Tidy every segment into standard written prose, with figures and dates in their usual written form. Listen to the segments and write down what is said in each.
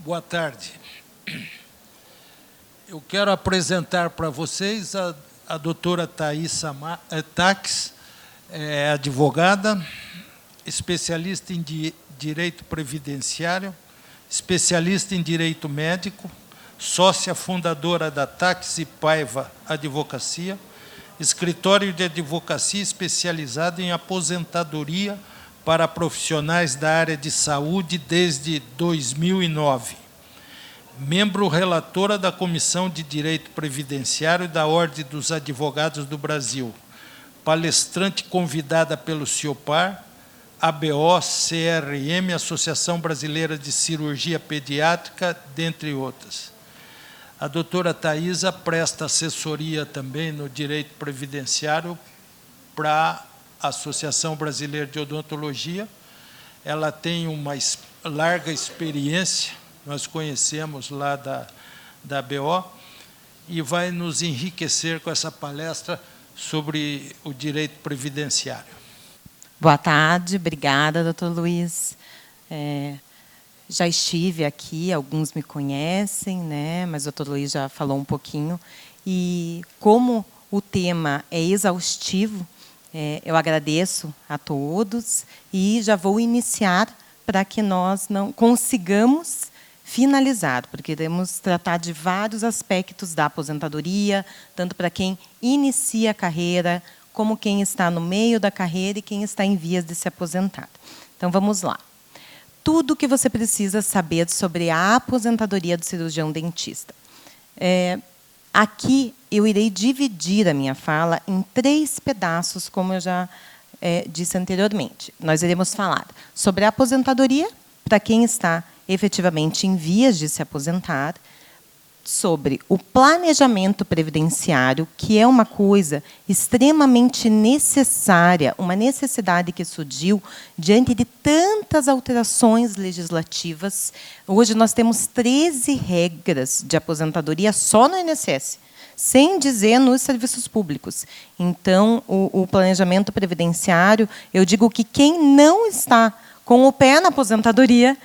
Boa tarde. Eu quero apresentar para vocês a doutora Thaisa Taques, advogada, especialista em direito previdenciário, especialista em direito médico, sócia fundadora da Taques e Paiva Advocacia, escritório de advocacia especializado em aposentadoria para profissionais da área de saúde desde 2009. Membro relatora da Comissão de Direito Previdenciário da Ordem dos Advogados do Brasil. Palestrante convidada pelo CIOPAR, ABO, CRM, Associação Brasileira de Cirurgia Pediátrica, dentre outras. A doutora Thaisa presta assessoria também no direito previdenciário para a Associação Brasileira de Odontologia. Ela tem uma larga experiência, nós conhecemos lá da BO, e vai nos enriquecer com essa palestra sobre o direito previdenciário. Boa tarde, obrigada, doutor Luiz. Já estive aqui, alguns me conhecem, né? Mas o doutor Luiz já falou um pouquinho. E como o tema é exaustivo, eu agradeço a todos e já vou iniciar para que nós não consigamos finalizar, porque iremos tratar de vários aspectos da aposentadoria, tanto para quem inicia a carreira, como quem está no meio da carreira e quem está em vias de se aposentar. Então, vamos lá. Tudo o que você precisa saber sobre a aposentadoria do cirurgião dentista. Aqui, eu irei dividir a minha fala em 3 pedaços, como eu já disse anteriormente. Nós iremos falar sobre a aposentadoria, para quem está efetivamente em vias de se aposentar, sobre o planejamento previdenciário, que é uma coisa extremamente necessária, uma necessidade que surgiu diante de tantas alterações legislativas. Hoje nós temos 13 regras de aposentadoria só no INSS, sem dizer nos serviços públicos. Então, o planejamento previdenciário, eu digo que quem não está com o pé na aposentadoria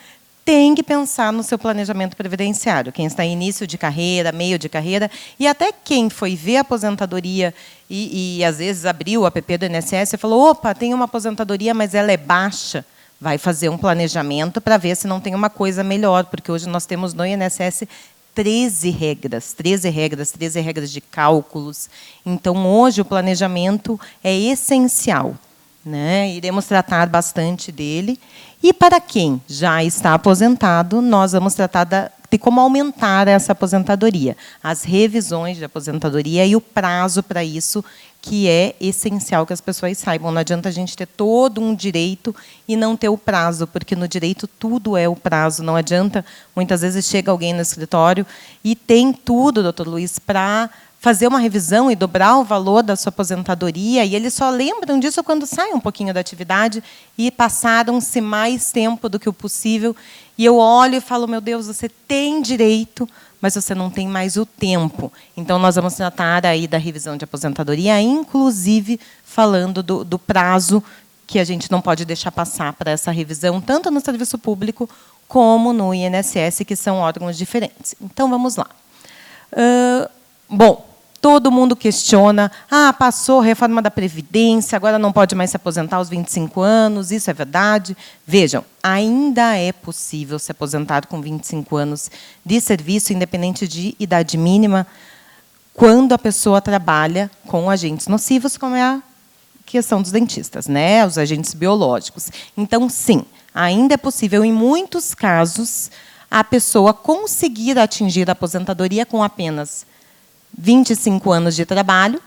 tem que pensar no seu planejamento previdenciário. Quem está em início de carreira, meio de carreira, e até quem foi ver a aposentadoria e às vezes, abriu o app do INSS e falou, opa, tem uma aposentadoria, mas ela é baixa. Vai fazer um planejamento para ver se não tem uma coisa melhor, porque hoje nós temos no INSS 13 regras de cálculos. Então, hoje, o planejamento é essencial, né? Iremos tratar bastante dele. E para quem já está aposentado, nós vamos tratar de como aumentar essa aposentadoria, as revisões de aposentadoria e o prazo para isso, que é essencial que as pessoas saibam. Não adianta a gente ter todo um direito e não ter o prazo, porque no direito tudo é o prazo. Não adianta, muitas vezes chega alguém no escritório e tem tudo, doutor Luiz, para fazer uma revisão e dobrar o valor da sua aposentadoria, e eles só lembram disso quando saem um pouquinho da atividade e passaram-se mais tempo do que o possível. E eu olho e falo, meu Deus, você tem direito, mas você não tem mais o tempo. Então, nós vamos tratar aí da revisão de aposentadoria, inclusive falando do prazo que a gente não pode deixar passar para essa revisão, tanto no serviço público como no INSS, que são órgãos diferentes. Então, vamos lá. Bom, todo mundo questiona, passou a reforma da Previdência, agora não pode mais se aposentar aos 25 anos, isso é verdade? Vejam, ainda é possível se aposentar com 25 anos de serviço, independente de idade mínima, quando a pessoa trabalha com agentes nocivos, como é a questão dos dentistas, né? Os agentes biológicos. Então, sim, ainda é possível, em muitos casos, a pessoa conseguir atingir a aposentadoria com apenas 25 anos de trabalho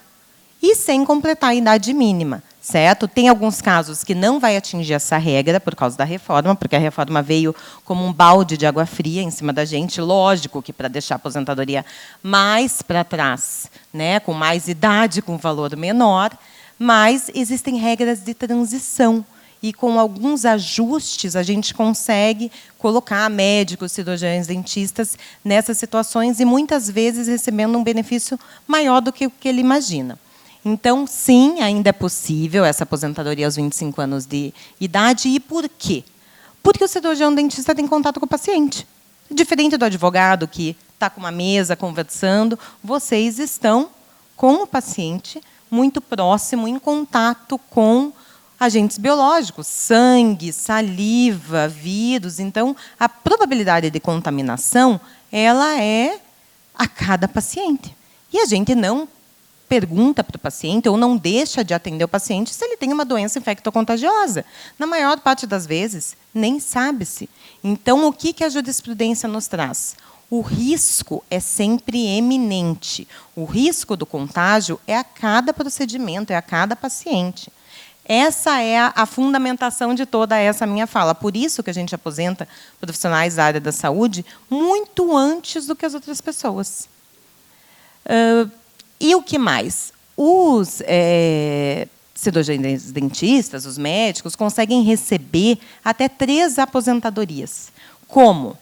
e sem completar a idade mínima, certo? Tem alguns casos que não vai atingir essa regra por causa da reforma, porque a reforma veio como um balde de água fria em cima da gente. Lógico que para deixar a aposentadoria mais para trás, né, com mais idade, com valor menor, mas existem regras de transição. E, com alguns ajustes, a gente consegue colocar médicos, cirurgiões, dentistas nessas situações e, muitas vezes, recebendo um benefício maior do que o que ele imagina. Então, sim, ainda é possível essa aposentadoria aos 25 anos de idade. E por quê? Porque o cirurgião dentista tem contato com o paciente. Diferente do advogado que está com uma mesa conversando, vocês estão com o paciente muito próximo, em contato com agentes biológicos, sangue, saliva, vírus. Então, a probabilidade de contaminação ela é a cada paciente. E a gente não pergunta para o paciente ou não deixa de atender o paciente se ele tem uma doença infectocontagiosa. Na maior parte das vezes, nem sabe-se. Então, o que a jurisprudência nos traz? O risco é sempre eminente. O risco do contágio é a cada procedimento, é a cada paciente. Essa é a fundamentação de toda essa minha fala. Por isso que a gente aposenta profissionais da área da saúde muito antes do que as outras pessoas. E o que mais? Os cirurgiões dentistas, os médicos, conseguem receber até 3 aposentadorias. Como?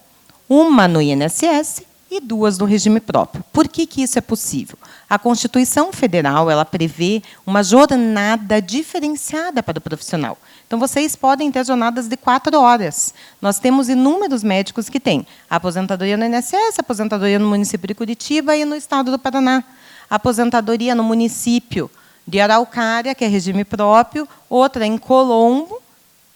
Uma no INSS e 2 no regime próprio. Por que isso é possível? A Constituição Federal ela prevê uma jornada diferenciada para o profissional. Então, vocês podem ter jornadas de 4 horas. Nós temos inúmeros médicos que têm aposentadoria no INSS, aposentadoria no município de Curitiba e no estado do Paraná. Aposentadoria no município de Araucária, que é regime próprio, outra em Colombo,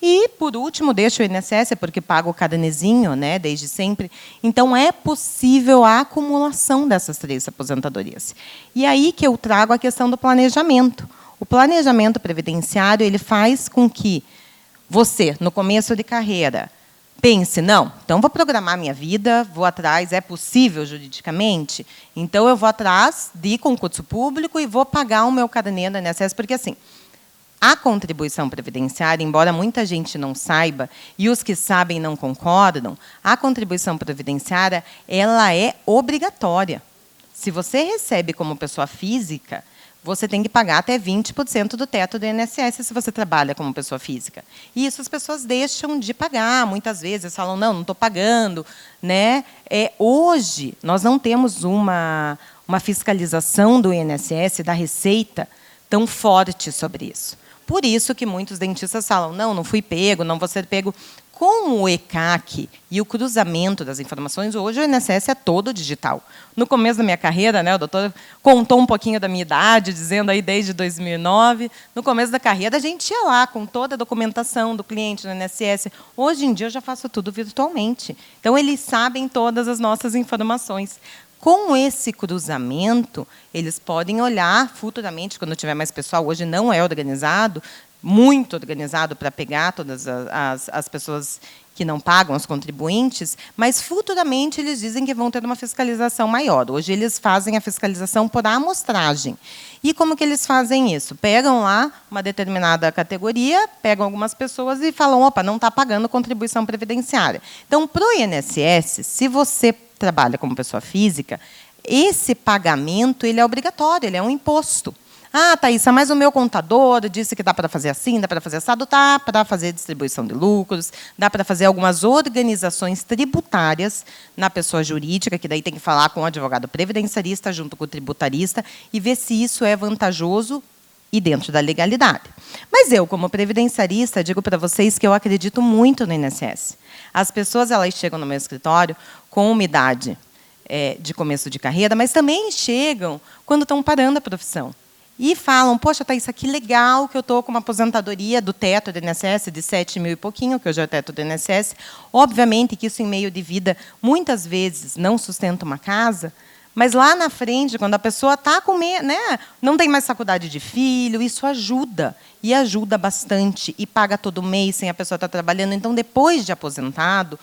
e, por último, deixo o INSS, porque pago o carnezinho, né, desde sempre. Então, é possível a acumulação dessas 3 aposentadorias. E aí que eu trago a questão do planejamento. O planejamento previdenciário ele faz com que você, no começo de carreira, pense, não, então vou programar minha vida, vou atrás, é possível juridicamente? Então, eu vou atrás de concurso público e vou pagar o meu carnê do INSS, porque, assim, a contribuição previdenciária, embora muita gente não saiba, e os que sabem não concordam, a contribuição previdenciária ela é obrigatória. Se você recebe como pessoa física, você tem que pagar até 20% do teto do INSS se você trabalha como pessoa física. E isso as pessoas deixam de pagar. Muitas vezes falam, não estou pagando. Né? Hoje, nós não temos uma fiscalização do INSS, da Receita, tão forte sobre isso. Por isso que muitos dentistas falam, não fui pego, não vou ser pego. Com o ECAC e o cruzamento das informações, hoje o INSS é todo digital. No começo da minha carreira, né, o doutor contou um pouquinho da minha idade, dizendo aí desde 2009. No começo da carreira, a gente ia lá com toda a documentação do cliente no INSS. Hoje em dia, eu já faço tudo virtualmente. Então, eles sabem todas as nossas informações. Com esse cruzamento, eles podem olhar futuramente, quando tiver mais pessoal, hoje não é organizado, muito organizado para pegar todas as pessoas que não pagam, os contribuintes, mas futuramente eles dizem que vão ter uma fiscalização maior. Hoje eles fazem a fiscalização por amostragem. E como que eles fazem isso? Pegam lá uma determinada categoria, pegam algumas pessoas e falam, opa, não está pagando contribuição previdenciária. Então, para o INSS, se você trabalha como pessoa física, esse pagamento ele é obrigatório, ele é um imposto. Ah, Thaísa, mas o meu contador disse que dá para fazer assim, dá para fazer assado, dá para fazer distribuição de lucros, dá para fazer algumas organizações tributárias na pessoa jurídica, que daí tem que falar com o advogado previdenciarista junto com o tributarista e ver se isso é vantajoso e dentro da legalidade. Mas eu, como previdenciarista, digo para vocês que eu acredito muito no INSS. As pessoas elas chegam no meu escritório com uma idade de começo de carreira, mas também chegam quando estão parando a profissão. E falam, poxa, Thaísa, que legal que eu estou com uma aposentadoria do teto do INSS de 7 mil e pouquinho, que hoje é o teto do INSS. Obviamente que isso, em meio de vida, muitas vezes não sustenta uma casa, mas lá na frente, quando a pessoa está com né, não tem mais faculdade de filho, isso ajuda, e ajuda bastante, e paga todo mês sem a pessoa estar trabalhando. Então, depois de aposentado,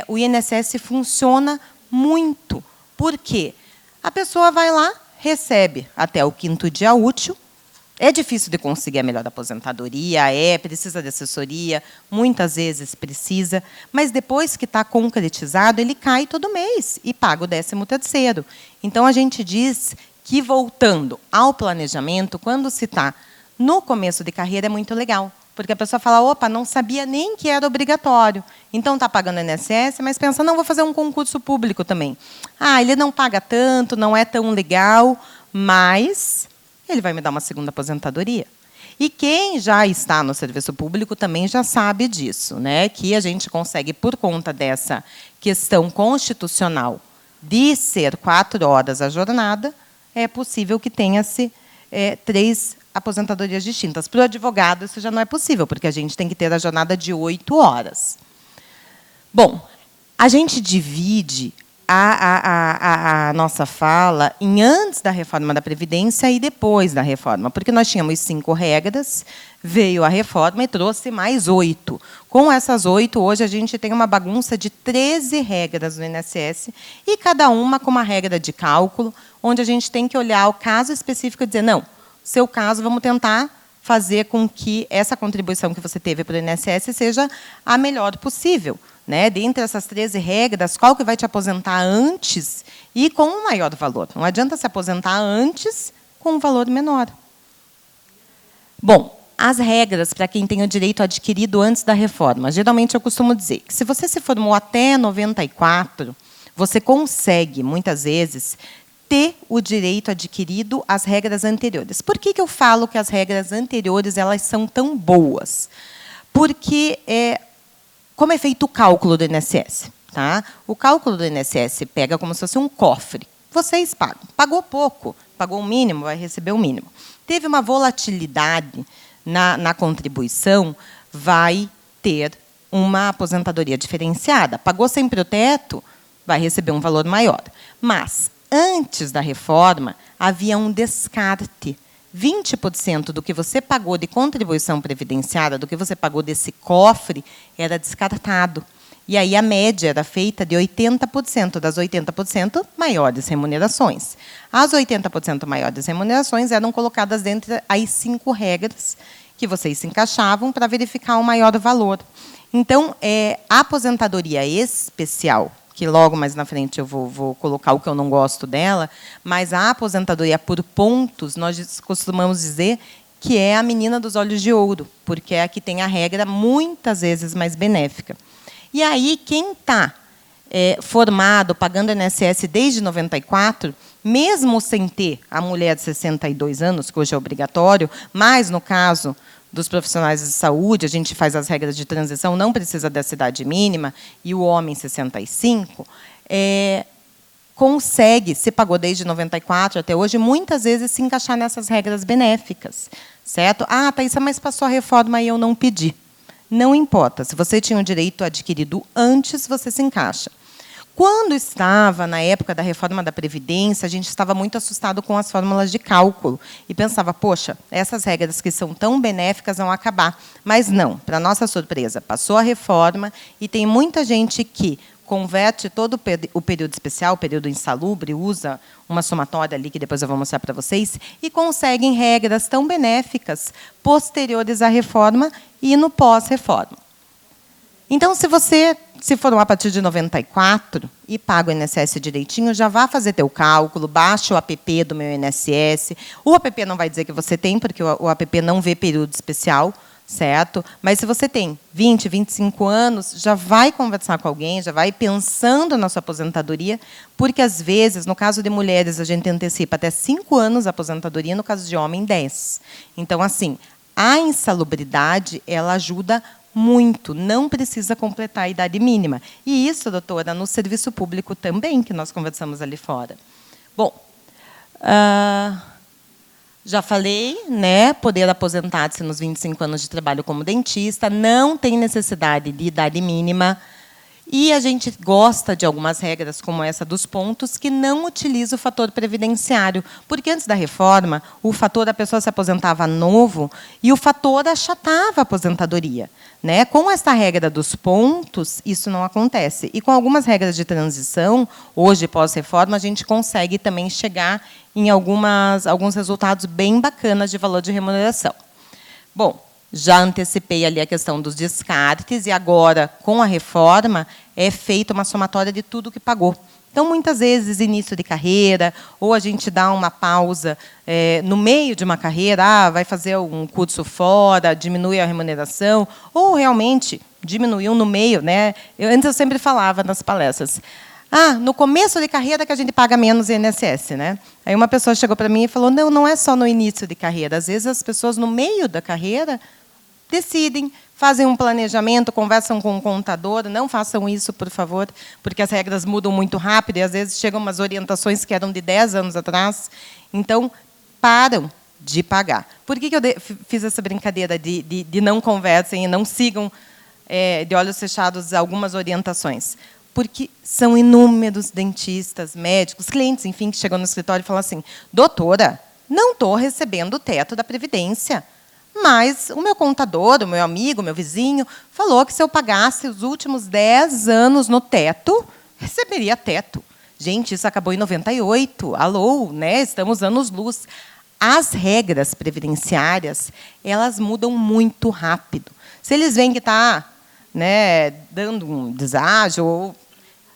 o INSS funciona muito. Por quê? A pessoa vai lá, recebe até o 5º dia útil. É difícil de conseguir a melhor aposentadoria, precisa de assessoria, muitas vezes precisa, mas depois que está concretizado, ele cai todo mês e paga o 13º. Então, a gente diz que, voltando ao planejamento, quando se está no começo de carreira, é muito legal, porque a pessoa fala, opa, não sabia nem que era obrigatório. Então, está pagando INSS, mas pensa, não, vou fazer um concurso público também. Ah, ele não paga tanto, não é tão legal, mas ele vai me dar uma segunda aposentadoria. E quem já está no serviço público também já sabe disso, né? Que a gente consegue, por conta dessa questão constitucional de ser 4 horas a jornada, é possível que tenha-se 3 aposentadorias distintas. Para o advogado, isso já não é possível, porque a gente tem que ter a jornada de 8 horas. Bom, a gente divide a nossa fala em antes da reforma da Previdência e depois da reforma, porque nós tínhamos 5 regras, veio a reforma e trouxe mais 8. Com essas 8, hoje a gente tem uma bagunça de 13 regras no INSS, e cada uma com uma regra de cálculo, onde a gente tem que olhar o caso específico e dizer, não, seu caso, vamos tentar fazer com que essa contribuição que você teve para o INSS seja a melhor possível. Né? Dentre essas 13 regras, qual que vai te aposentar antes e com um maior valor? Não adianta se aposentar antes com um valor menor. Bom, as regras para quem tem o direito adquirido antes da reforma. Geralmente, eu costumo dizer que, se você se formou até 94, você consegue, muitas vezes, ter o direito adquirido às regras anteriores. Por que eu falo que as regras anteriores elas são tão boas? Porque como é feito o cálculo do INSS? Tá? O cálculo do INSS pega como se fosse um cofre. Vocês pagam. Pagou pouco, pagou o mínimo, vai receber o mínimo. Teve uma volatilidade na contribuição, vai ter uma aposentadoria diferenciada. Pagou sempre o teto, vai receber um valor maior. Mas, antes da reforma, havia um descarte. 20% do que você pagou de contribuição previdenciária, do que você pagou desse cofre, era descartado. E aí a média era feita de 80%, das 80% maiores remunerações. As 80% maiores remunerações eram colocadas dentro das 5 regras que vocês se encaixavam para verificar o maior valor. Então, a aposentadoria especial, que logo mais na frente eu vou colocar o que eu não gosto dela, mas a aposentadoria por pontos, nós costumamos dizer que é a menina dos olhos de ouro, porque é a que tem a regra muitas vezes mais benéfica. E aí, quem está formado, pagando INSS desde 94, mesmo sem ter a mulher de 62 anos, que hoje é obrigatório, mas, no caso dos profissionais de saúde, a gente faz as regras de transição, não precisa dessa idade mínima, e o homem 65, consegue, se pagou desde 94 até hoje, muitas vezes se encaixar nessas regras benéficas. Certo? Ah, Thaísa, mas passou a reforma e eu não pedi. Não importa, se você tinha o direito adquirido antes, você se encaixa. Quando estava na época da reforma da Previdência, a gente estava muito assustado com as fórmulas de cálculo e pensava, poxa, essas regras que são tão benéficas vão acabar. Mas não, para nossa surpresa, passou a reforma e tem muita gente que converte todo o período especial, o período insalubre, usa uma somatória ali, que depois eu vou mostrar para vocês, e conseguem regras tão benéficas posteriores à reforma e no pós-reforma. Então, se você se formou a partir de 94 e paga o INSS direitinho, já vá fazer teu cálculo, baixa o app do Meu INSS. O app não vai dizer que você tem, porque o app não vê período especial, certo? Mas se você tem 20, 25 anos, já vai conversar com alguém, já vai pensando na sua aposentadoria, porque, às vezes, no caso de mulheres, a gente antecipa até 5 anos a aposentadoria, no caso de homem, 10. Então, assim, a insalubridade, ela ajuda muito, não precisa completar a idade mínima. E isso, doutora, no serviço público também, que nós conversamos ali fora. Bom, já falei, né, poder aposentar-se nos 25 anos de trabalho como dentista, não tem necessidade de idade mínima, e a gente gosta de algumas regras, como essa dos pontos, que não utiliza o fator previdenciário, porque antes da reforma, o fator da pessoa se aposentava novo e o fator achatava a aposentadoria. Né? Com essa regra dos pontos, isso não acontece. E com algumas regras de transição, hoje, pós-reforma, a gente consegue também chegar em alguns resultados bem bacanas de valor de remuneração. Bom, já antecipei ali a questão dos descartes, e agora, com a reforma, é feita uma somatória de tudo que pagou. Então, muitas vezes, início de carreira, ou a gente dá uma pausa no meio de uma carreira, vai fazer um curso fora, diminui a remuneração, ou realmente diminuiu no meio. Né? Antes eu sempre falava nas palestras, no começo de carreira que a gente paga menos INSS, né? Aí uma pessoa chegou para mim e falou, não é só no início de carreira. Às vezes as pessoas, no meio da carreira, decidem, fazem um planejamento, conversam com o contador. Não façam isso, por favor, porque as regras mudam muito rápido e, às vezes, chegam umas orientações que eram de 10 anos atrás. Então, param de pagar. Por que eu fiz essa brincadeira de não conversem e não sigam de olhos fechados algumas orientações? Porque são inúmeros dentistas, médicos, clientes, enfim, que chegam no escritório e falam assim, doutora, não estou recebendo o teto da Previdência, mas o meu contador, o meu amigo, o meu vizinho, falou que se eu pagasse os últimos 10 anos no teto, receberia teto. Gente, isso acabou em 98. Alô, né? Estamos anos-luz. As regras previdenciárias, elas mudam muito rápido. Se eles veem que está, né, dando um deságio,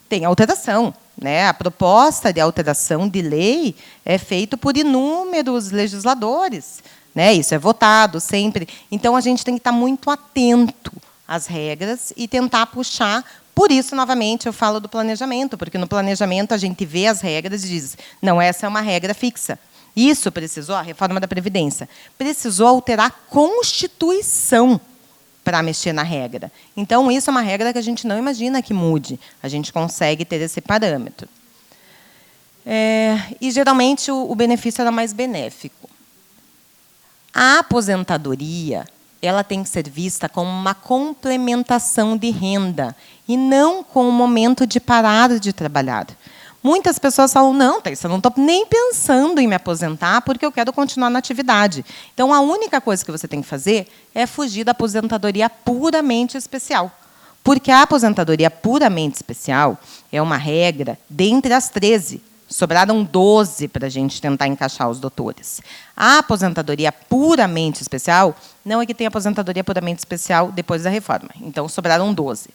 tem alteração, né? A proposta de alteração de lei é feita por inúmeros legisladores, né? Isso é votado sempre. Então, a gente tem que estar muito atento às regras e tentar puxar. Por isso, novamente, eu falo do planejamento, porque no planejamento a gente vê as regras e diz, não, essa é uma regra fixa. Isso precisou, a reforma da Previdência, precisou alterar a Constituição para mexer na regra. Então, isso é uma regra que a gente não imagina que mude. A gente consegue ter esse parâmetro. E, geralmente, o benefício era mais benéfico. A aposentadoria, ela tem que ser vista como uma complementação de renda e não como um momento de parar de trabalhar. Muitas pessoas falam, não, Thaisa, eu não estou nem pensando em me aposentar porque eu quero continuar na atividade. Então, a única coisa que você tem que fazer é fugir da aposentadoria puramente especial. Porque a aposentadoria puramente especial é uma regra dentre as 13. Sobraram 12 para a gente tentar encaixar os doutores. A aposentadoria puramente especial, não é que tem aposentadoria puramente especial depois da reforma. Então, sobraram 12.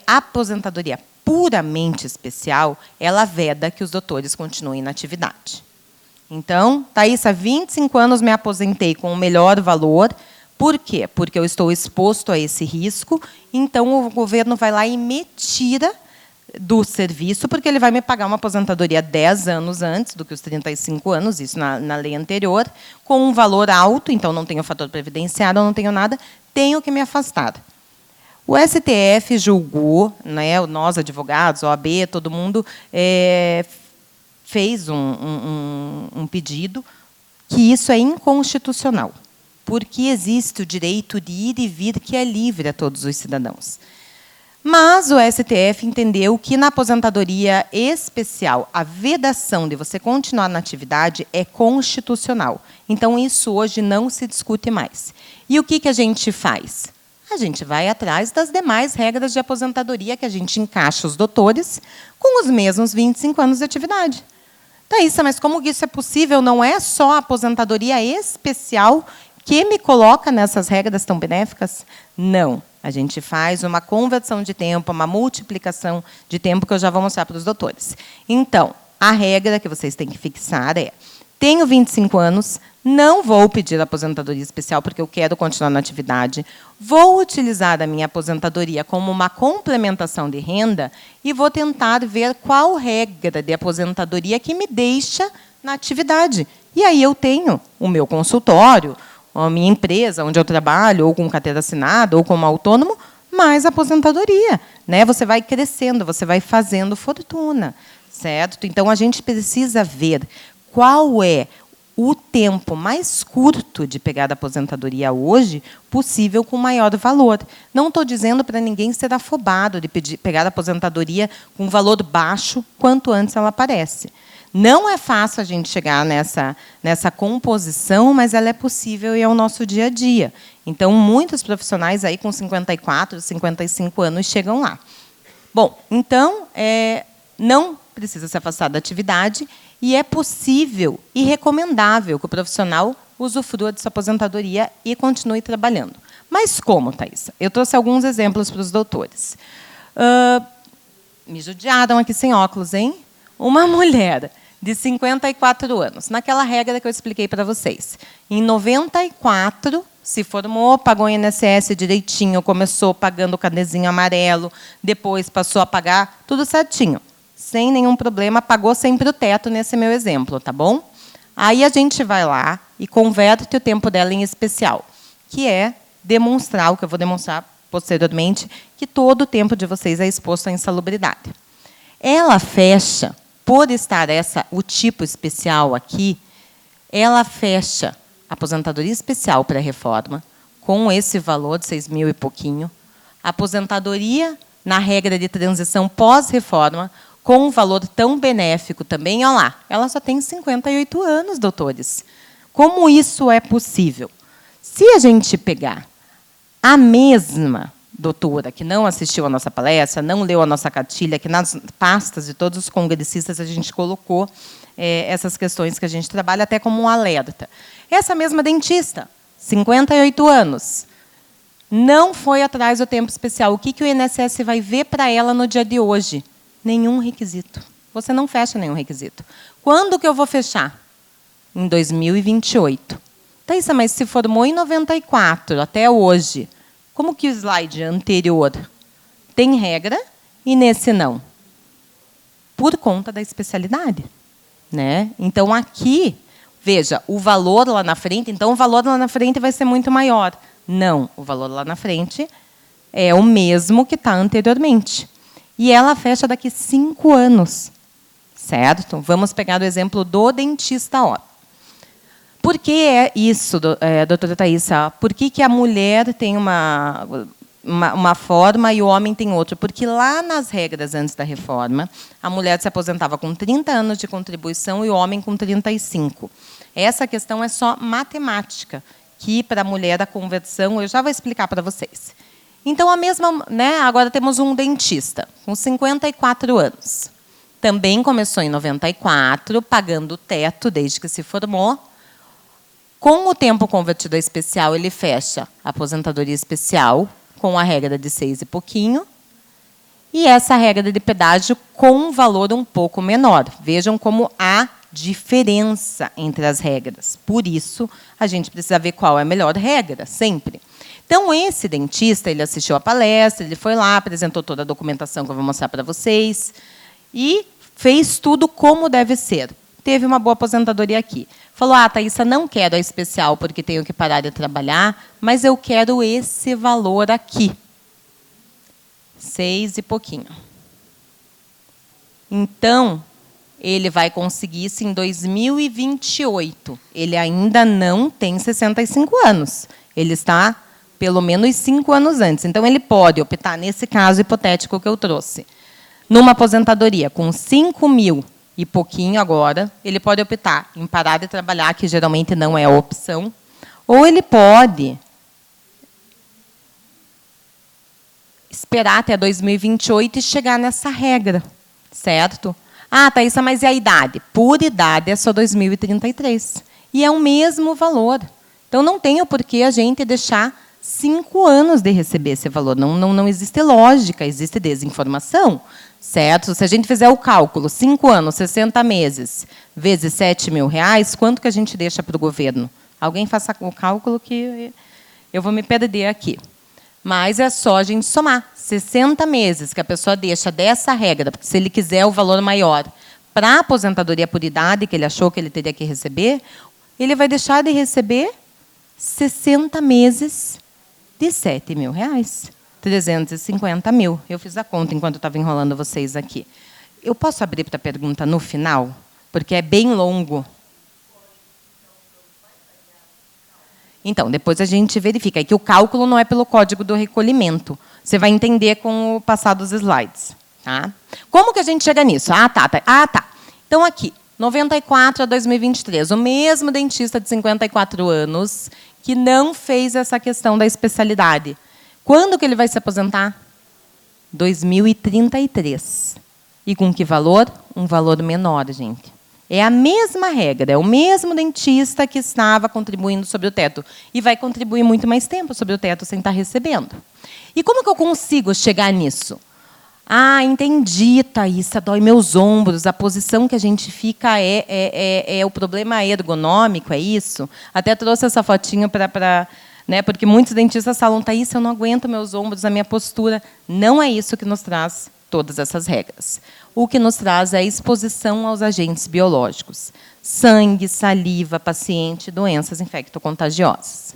A aposentadoria puramente especial, ela veda que os doutores continuem na atividade. Então, Thaisa, há 25 anos me aposentei com o melhor valor. Por quê? Porque eu estou exposto a esse risco, então o governo vai lá e me tira do serviço, porque ele vai me pagar uma aposentadoria 10 anos antes do que os 35 anos, isso na lei anterior, com um valor alto, então não tenho fator previdenciário, não tenho nada, tenho que me afastar. O STF julgou, né, nós advogados, OAB, todo mundo fez um pedido que isso é inconstitucional, porque existe o direito de ir e vir que é livre a todos os cidadãos. Mas o STF entendeu que, na aposentadoria especial, a vedação de você continuar na atividade é constitucional. Então, isso hoje não se discute mais. E o que a gente faz? A gente vai atrás das demais regras de aposentadoria que a gente encaixa os doutores com os mesmos 25 anos de atividade. Thaisa, mas como isso é possível? Não é só a aposentadoria especial que me coloca nessas regras tão benéficas? Não. A gente faz uma conversão de tempo, uma multiplicação de tempo, que eu já vou mostrar para os doutores. Então, a regra que vocês têm que fixar é, tenho 25 anos, não vou pedir aposentadoria especial porque eu quero continuar na atividade, vou utilizar a minha aposentadoria como uma complementação de renda e vou tentar ver qual regra de aposentadoria que me deixa na atividade. E aí eu tenho o meu consultório, a minha empresa, onde eu trabalho, ou com carteira assinada, ou como autônomo, mais aposentadoria, né? Você vai crescendo, você vai fazendo fortuna, certo? Então, a gente precisa ver qual é o tempo mais curto de pegar a aposentadoria hoje possível com maior valor. Não estou dizendo para ninguém ser afobado de pegar a aposentadoria com valor baixo quanto antes ela aparece. Não é fácil a gente chegar nessa composição, mas ela é possível e é o nosso dia a dia. Então, muitos profissionais aí com 54, 55 anos chegam lá. Bom, então, não precisa se afastar da atividade e é possível e recomendável que o profissional usufrua de sua aposentadoria e continue trabalhando. Mas como, Thaisa? Eu trouxe alguns exemplos para os doutores. Me judiaram aqui sem óculos, hein? Uma mulher de 54 anos, naquela regra que eu expliquei para vocês. Em 94, se formou, pagou o INSS direitinho, começou pagando o cadezinho amarelo, depois passou a pagar tudo certinho. sem nenhum problema, pagou sempre o teto nesse meu exemplo, tá bom? Aí a gente vai lá e converte o tempo dela em especial, que é demonstrar, o que eu vou demonstrar posteriormente, que todo o tempo de vocês é exposto à insalubridade. Ela fecha, por estar o tipo especial aqui, ela fecha a aposentadoria especial pré-reforma, com esse valor de 6 mil e pouquinho, a aposentadoria na regra de transição pós-reforma, com um valor tão benéfico também. Olha lá, ela só tem 58 anos, doutores. Como isso é possível? Se a gente pegar a mesma doutora que não assistiu à nossa palestra, não leu a nossa cartilha, que nas pastas de todos os congressistas a gente colocou essas questões que a gente trabalha até como um alerta. Essa mesma dentista, 58 anos, não foi atrás do tempo especial. O que o INSS vai ver para ela no dia de hoje? Nenhum requisito. Você não fecha nenhum requisito. Quando que eu vou fechar? Em 2028. Thaísa, mas se formou em 94 até hoje, como que o slide anterior tem regra e nesse não? Por conta da especialidade, né? Então, aqui, veja, o valor lá na frente, então o valor lá na frente vai ser muito maior. Não, o valor lá na frente é o mesmo que está anteriormente. E ela fecha daqui 5 anos, certo? Vamos pegar o exemplo do dentista, ó. Por que é isso, doutora Thaísa? Por que a mulher tem uma forma e o homem tem outra? Porque lá nas regras antes da reforma, a mulher se aposentava com 30 anos de contribuição e o homem com 35. Essa questão é só matemática, que para a mulher a conversão, eu já vou explicar para vocês. Então, a mesma, né, agora temos um dentista com 54 anos. Também começou em 94, pagando o teto desde que se formou. Com o tempo convertido a especial, ele fecha a aposentadoria especial com a regra de 6 e pouquinho. E essa regra de pedágio com um valor um pouco menor. Vejam como há diferença entre as regras. Por isso, a gente precisa ver qual é a melhor regra, sempre. Então, esse dentista, ele assistiu à palestra, ele foi lá, apresentou toda a documentação que eu vou mostrar para vocês e fez tudo como deve ser. Teve uma boa aposentadoria aqui. Falou, Thaísa, não quero a especial porque tenho que parar de trabalhar, mas eu quero esse valor aqui. 6 e pouquinho. Então, ele vai conseguir isso em 2028. Ele ainda não tem 65 anos. Ele está pelo menos 5 anos antes. Então, ele pode optar, nesse caso hipotético que eu trouxe, numa aposentadoria com 5 mil e pouquinho agora, ele pode optar em parar de trabalhar, que geralmente não é a opção, ou ele pode esperar até 2028 e chegar nessa regra, certo? Thaísa, mas e a idade? Por idade é só 2033. E é o mesmo valor. Então, não tem o porquê a gente deixar 5 anos de receber esse valor. Não existe lógica, existe desinformação. Certo? Se a gente fizer o cálculo, 5 anos, 60 meses, vezes 7 mil reais, quanto que a gente deixa para o governo? Alguém faça o cálculo que eu vou me perder aqui. Mas é só a gente somar. 60 meses que a pessoa deixa dessa regra, porque se ele quiser o valor maior para a aposentadoria por idade, que ele achou que ele teria que receber, ele vai deixar de receber 60 meses de 7 mil reais. 350 mil. Eu fiz a conta enquanto eu estava enrolando vocês aqui. Eu posso abrir para a pergunta no final? Porque é bem longo. Então, depois a gente verifica. É que o cálculo não é pelo código do recolhimento. Você vai entender com o passar dos slides. Tá? Como que a gente chega nisso? Tá. Então, aqui, 94 a 2023. O mesmo dentista de 54 anos que não fez essa questão da especialidade. Quando que ele vai se aposentar? 2033. E com que valor? Um valor menor, gente. É a mesma regra, é o mesmo dentista que estava contribuindo sobre o teto. E vai contribuir muito mais tempo sobre o teto sem estar recebendo. E como que eu consigo chegar nisso? Entendi, Thaísa, dói meus ombros. A posição que a gente fica é o problema ergonômico, é isso? Até trouxe essa fotinho para... Né, porque muitos dentistas falam, Thaísa, eu não aguento meus ombros, a minha postura. Não é isso que nos traz todas essas regras. O que nos traz é a exposição aos agentes biológicos. Sangue, saliva, paciente, doenças infectocontagiosas.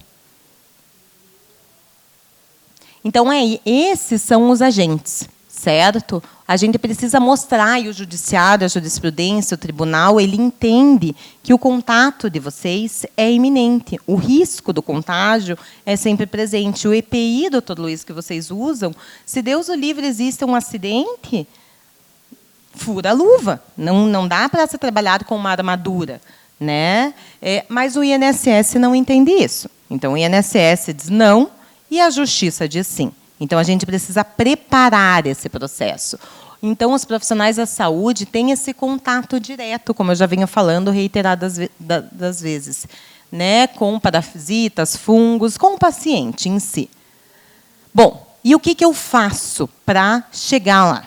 Então, esses são os agentes, certo? A gente precisa mostrar, e o judiciário, a jurisprudência, o tribunal, ele entende que o contato de vocês é iminente. O risco do contágio é sempre presente. O EPI, doutor Luiz, que vocês usam, se Deus o livre existe um acidente, fura a luva. Não dá para ser trabalhado com uma armadura, né? Mas o INSS não entende isso. Então, o INSS diz não, e a Justiça diz sim. Então, a gente precisa preparar esse processo. Então, os profissionais da saúde têm esse contato direto, como eu já venho falando reiteradas das vezes, né? Com parasitas, fungos, com o paciente em si. Bom, e o que eu faço para chegar lá?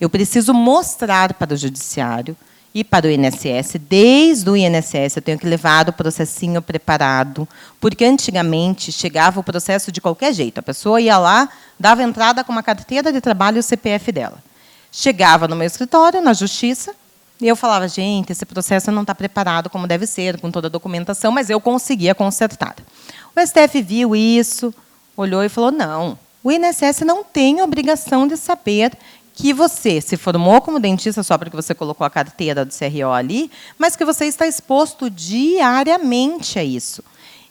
Eu preciso mostrar para o judiciário e para o INSS, desde o INSS, eu tenho que levar o processinho preparado, porque antigamente chegava o processo de qualquer jeito. A pessoa ia lá, dava entrada com uma carteira de trabalho e o CPF dela. Chegava no meu escritório, na Justiça, e eu falava, gente, esse processo não está preparado como deve ser, com toda a documentação, mas eu conseguia consertar. O STF viu isso, olhou e falou, não, o INSS não tem obrigação de saber que você se formou como dentista só porque você colocou a carteira do CRO ali, mas que você está exposto diariamente a isso.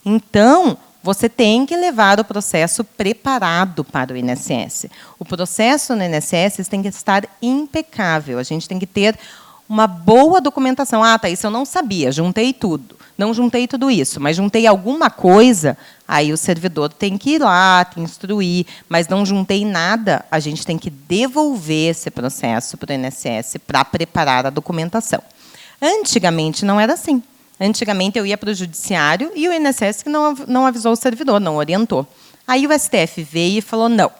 Então, você tem que levar o processo preparado para o INSS. O processo no INSS tem que estar impecável. A gente tem que ter uma boa documentação. Ah, Thaís, eu não sabia, juntei tudo. Não juntei tudo isso, mas juntei alguma coisa, aí o servidor tem que ir lá, te instruir, mas não juntei nada, a gente tem que devolver esse processo para o INSS para preparar a documentação. Antigamente não era assim. Antigamente eu ia para o judiciário e o INSS que não avisou o servidor, não orientou. Aí o STF veio e falou, não,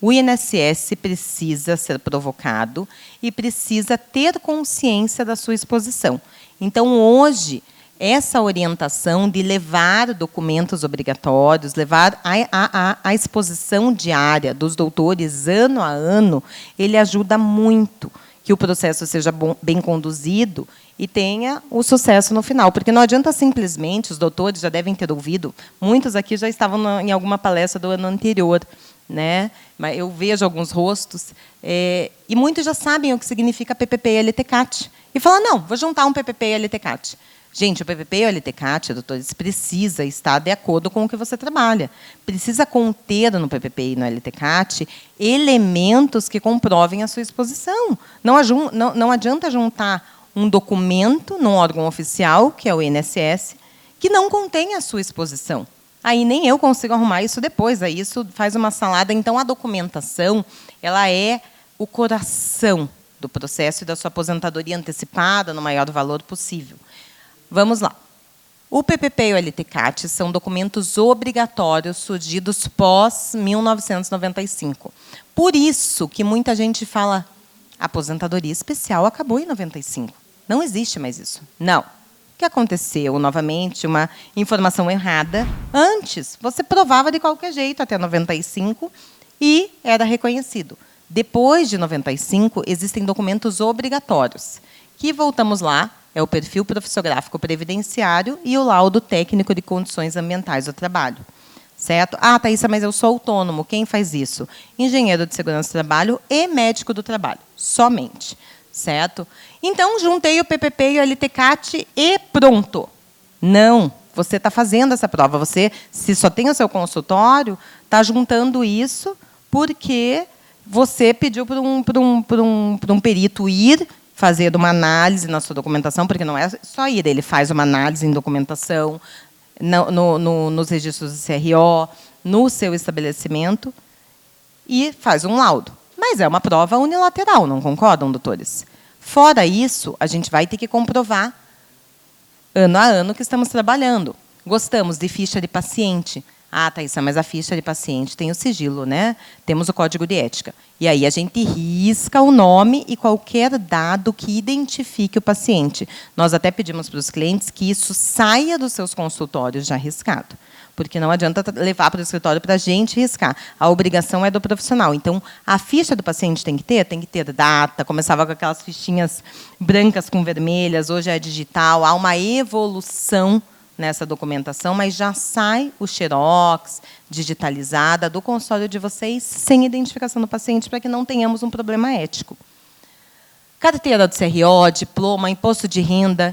o INSS precisa ser provocado e precisa ter consciência da sua exposição. Então, hoje, essa orientação de levar documentos obrigatórios, levar a exposição diária dos doutores ano a ano, ele ajuda muito que o processo seja bem conduzido e tenha o sucesso no final. Porque não adianta simplesmente, os doutores já devem ter ouvido, muitos aqui já estavam em alguma palestra do ano anterior, né? Mas eu vejo alguns rostos, e muitos já sabem o que significa PPP e LTCAT. E falam, não, vou juntar um PPP e LTCAT. Gente, o PPP e o LTCAT, doutores, precisa estar de acordo com o que você trabalha. Precisa conter no PPP e no LTCAT elementos que comprovem a sua exposição. Não adianta juntar um documento num órgão oficial, que é o INSS, que não contém a sua exposição. Aí nem eu consigo arrumar isso depois, aí isso faz uma salada. Então, a documentação, ela é o coração do processo e da sua aposentadoria antecipada no maior valor possível. Vamos lá. O PPP e o LTCAT são documentos obrigatórios surgidos pós-1995. Por isso que muita gente fala, a aposentadoria especial acabou em 95. Não existe mais isso. Não. O que aconteceu? Novamente, uma informação errada. Antes, você provava de qualquer jeito até 95 e era reconhecido. Depois de 95, existem documentos obrigatórios, que, voltamos lá, é o perfil profissiográfico previdenciário e o laudo técnico de condições ambientais do trabalho. Certo? Ah, Thaísa, mas eu sou autônomo. Quem faz isso? Engenheiro de segurança do trabalho e médico do trabalho. Somente. Certo? Então, juntei o PPP e o LTCAT e pronto. Não. Você está fazendo essa prova. Você, se só tem o seu consultório, está juntando isso porque você pediu para um perito ir fazer uma análise na sua documentação, porque não é só ir, ele faz uma análise em documentação, nos registros do CRO, no seu estabelecimento, e faz um laudo. Mas é uma prova unilateral, não concordam, doutores? Fora isso, a gente vai ter que comprovar, ano a ano, que estamos trabalhando. Gostamos de ficha de paciente. Ah, Thaísa, mas a ficha de paciente tem o sigilo, né? Temos o código de ética. E aí a gente risca o nome e qualquer dado que identifique o paciente. Nós até pedimos para os clientes que isso saia dos seus consultórios já riscado. porque não adianta levar para o escritório para a gente riscar. A obrigação é do profissional. Então, a ficha do paciente tem que ter data, começava com aquelas fichinhas brancas com vermelhas, hoje é digital, há uma evolução nessa documentação, mas já sai o xerox, digitalizada, do consultório de vocês, sem identificação do paciente, para que não tenhamos um problema ético. Carteira do CRO, diploma, imposto de renda,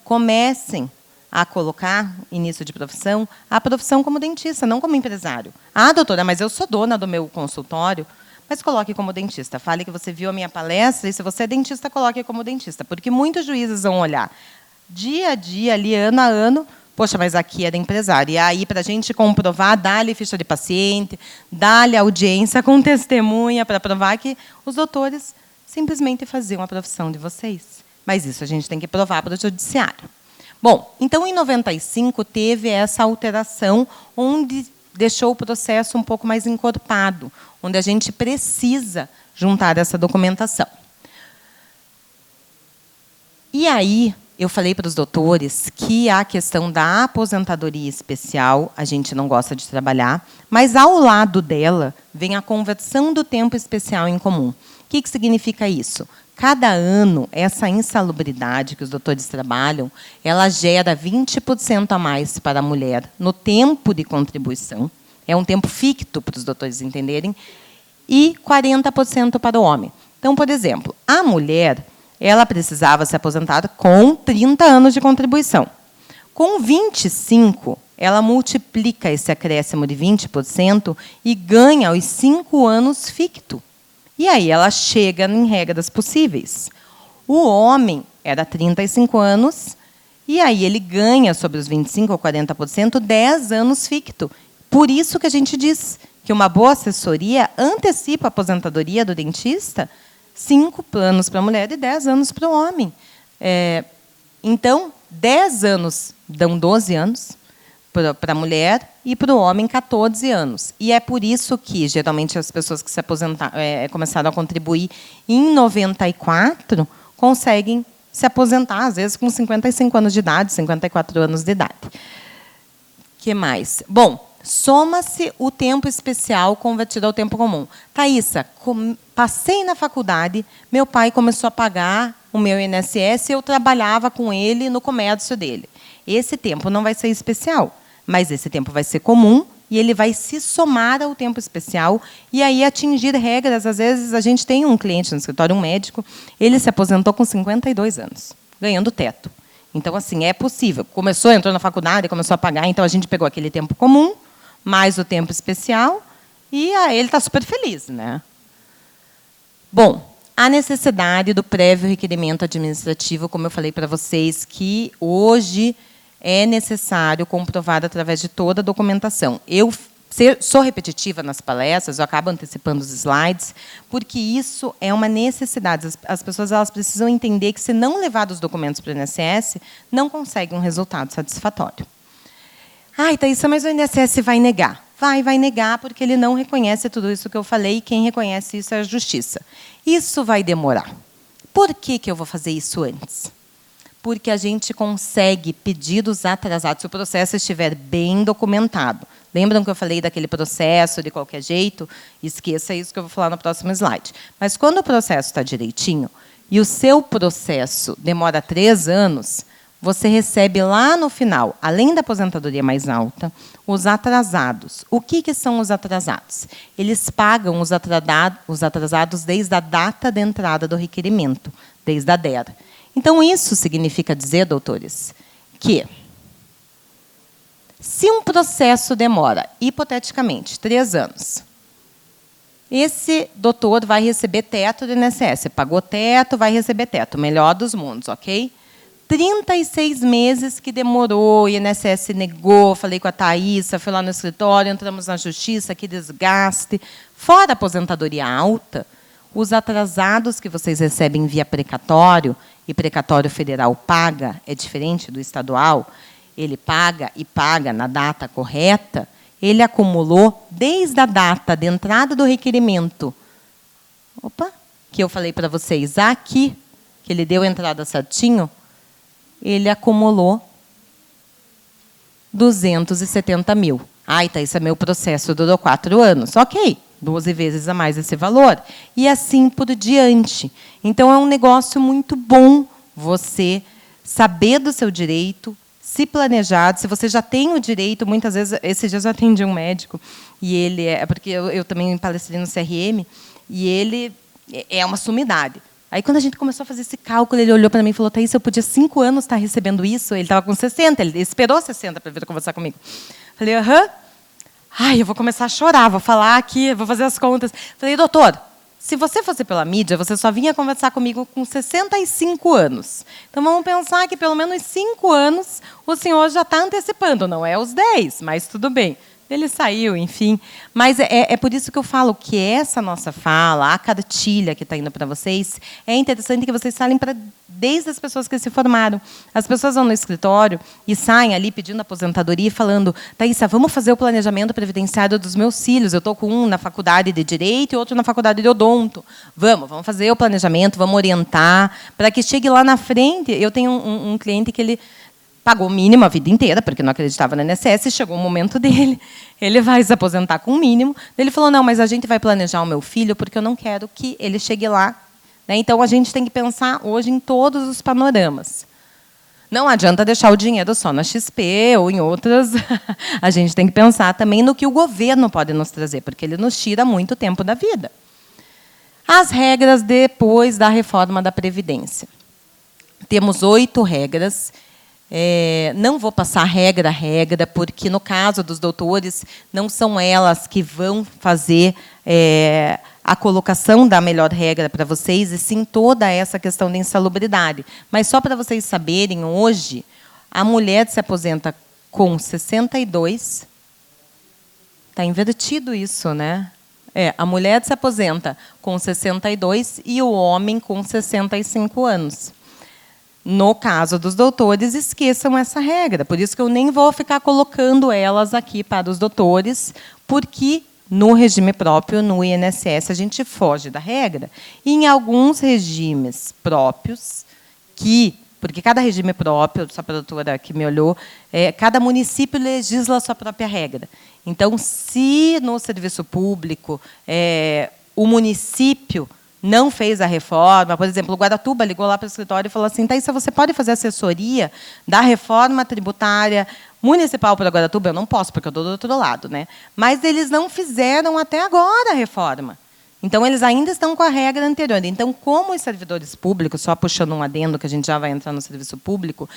comecem a colocar, início de profissão, a profissão como dentista, não como empresário. Ah, doutora, mas eu sou dona do meu consultório. Mas coloque como dentista. Fale que você viu a minha palestra e, se você é dentista, coloque como dentista. Porque muitos juízes vão olhar dia a dia, ali, ano a ano, poxa, mas aqui é da empresária. E aí, para a gente comprovar, dá-lhe ficha de paciente, dá-lhe audiência com testemunha para provar que os doutores simplesmente faziam a profissão de vocês. Mas isso a gente tem que provar para o judiciário. Bom, então, em 95, teve essa alteração, onde deixou o processo um pouco mais encorpado, onde a gente precisa juntar essa documentação. E aí, eu falei para os doutores que a questão da aposentadoria especial, a gente não gosta de trabalhar, mas, ao lado dela, vem a conversão do tempo especial em comum. O que significa isso? Cada ano, essa insalubridade que os doutores trabalham, ela gera 20% a mais para a mulher no tempo de contribuição. É um tempo ficto, para os doutores entenderem, e 40% para o homem. Então, por exemplo, a mulher, ela precisava se aposentar com 30 anos de contribuição. Com 25, ela multiplica esse acréscimo de 20% e ganha os 5 anos ficto. E aí ela chega em regras possíveis. O homem era 35 anos, e aí ele ganha, sobre os 25% ou 40%, 10 anos ficto. Por isso que a gente diz que uma boa assessoria antecipa a aposentadoria do dentista, 5 anos para a mulher e 10 anos para o homem. Então, 10 anos dão 12 anos para a mulher e para o homem 14 anos. E é por isso que, geralmente, as pessoas que se aposentaram, começaram a contribuir em 94 conseguem se aposentar, às vezes, com 55 anos de idade, 54 anos de idade. O que mais? Bom, soma-se o tempo especial convertido ao tempo comum. Thaísa, passei na faculdade, meu pai começou a pagar o meu INSS e eu trabalhava com ele no comércio dele. Esse tempo não vai ser especial, mas esse tempo vai ser comum e ele vai se somar ao tempo especial e aí atingir regras. Às vezes, a gente tem um cliente no escritório, um médico, ele se aposentou com 52 anos, ganhando teto. Então, assim, é possível. Entrou na faculdade, começou a pagar, então a gente pegou aquele tempo comum, mais o tempo especial, e aí ele está super feliz, né? Bom, a necessidade do prévio requerimento administrativo, como eu falei para vocês, que hoje é necessário comprovar através de toda a documentação. Eu sou repetitiva nas palestras, eu acabo antecipando os slides, porque isso é uma necessidade. As pessoas precisam entender que, se não levar os documentos para o INSS, não conseguem um resultado satisfatório. Ah, Thaísa, mas o INSS vai negar. Vai negar, porque ele não reconhece tudo isso que eu falei, e quem reconhece isso é a Justiça. Isso vai demorar. Por que eu vou fazer isso antes? Porque a gente consegue pedidos atrasados, se o processo estiver bem documentado. Lembram que eu falei daquele processo de qualquer jeito? Esqueça isso que eu vou falar no próximo slide. Mas, quando o processo está direitinho e o seu processo demora 3 anos, você recebe lá no final, além da aposentadoria mais alta, os atrasados. O que são os atrasados? Eles pagam os atrasados desde a data de entrada do requerimento, desde a DER. Então, isso significa dizer, doutores, que, se um processo demora, hipoteticamente, 3 anos, esse doutor vai receber teto do INSS. Pagou teto, vai receber teto. Melhor dos mundos, ok? 36 meses que demorou, o INSS negou, falei com a Thaísa, fui lá no escritório, entramos na Justiça, que desgaste. Fora a aposentadoria alta, os atrasados que vocês recebem via precatório, e precatório federal paga, é diferente do estadual, ele paga e paga na data correta, ele acumulou desde a data de entrada do requerimento, que eu falei para vocês aqui, que ele deu a entrada certinho, ele acumulou 270 mil. Ai, Thaísa, meu processo durou 4 anos. Ok, 12 vezes a mais esse valor. E assim por diante. Então, é um negócio muito bom você saber do seu direito, se planejar. Se você já tem o direito, muitas vezes, esses dias eu atendi um médico, e ele porque eu também palestrei no CRM, e ele é uma sumidade. Aí, quando a gente começou a fazer esse cálculo, ele olhou para mim e falou: Thaísa, eu podia 5 anos estar recebendo isso. Ele estava com 60, ele esperou 60 para vir conversar comigo. Falei: aham. Ai, eu vou começar a chorar, vou falar aqui, vou fazer as contas. Falei: doutor, se você fosse pela mídia, você só vinha conversar comigo com 65 anos. Então, vamos pensar que, pelo menos 5 anos, o senhor já está antecipando. Não é os 10, mas tudo bem. Ele saiu, enfim. Mas é por isso que eu falo que essa nossa fala, a cartilha que está indo para vocês, é interessante que vocês falem desde as pessoas que se formaram. As pessoas vão no escritório e saem ali pedindo aposentadoria e falando: Thaísa, vamos fazer o planejamento previdenciário dos meus filhos. Eu estou com um na faculdade de Direito e outro na faculdade de Odonto. Vamos fazer o planejamento, vamos orientar, para que chegue lá na frente. Eu tenho um cliente que ele pagou o mínimo a vida inteira, porque não acreditava no INSS, e chegou o momento dele. Ele vai se aposentar com o mínimo. Ele falou: não, mas a gente vai planejar o meu filho, porque eu não quero que ele chegue lá. Então, a gente tem que pensar hoje em todos os panoramas. Não adianta deixar o dinheiro só na XP ou em outras. A gente tem que pensar também no que o governo pode nos trazer, porque ele nos tira muito tempo da vida. As regras depois da reforma da Previdência. Temos 8 regras. Não vou passar regra a regra, porque, no caso dos doutores, não são elas que vão fazer a colocação da melhor regra para vocês, e sim toda essa questão de insalubridade. Mas, só para vocês saberem, hoje, a mulher se aposenta com 62. Está invertido isso, né? A mulher se aposenta com 62 e o homem com 65 anos. No caso dos doutores, esqueçam essa regra. Por isso que eu nem vou ficar colocando elas aqui para os doutores, porque no regime próprio, no INSS, a gente foge da regra. E em alguns regimes próprios, porque cada regime próprio, só para a doutora que me olhou, cada município legisla a sua própria regra. Então, se no serviço público o município não fez a reforma, por exemplo, o Guaratuba ligou lá para o escritório e falou assim: Thaísa, você pode fazer assessoria da reforma tributária municipal para Guaratuba? Eu não posso, porque eu estou do outro lado, né? Mas eles não fizeram até agora a reforma. Então, eles ainda estão com a regra anterior. Então, como os servidores públicos, só puxando um adendo, que a gente já vai entrar no serviço público,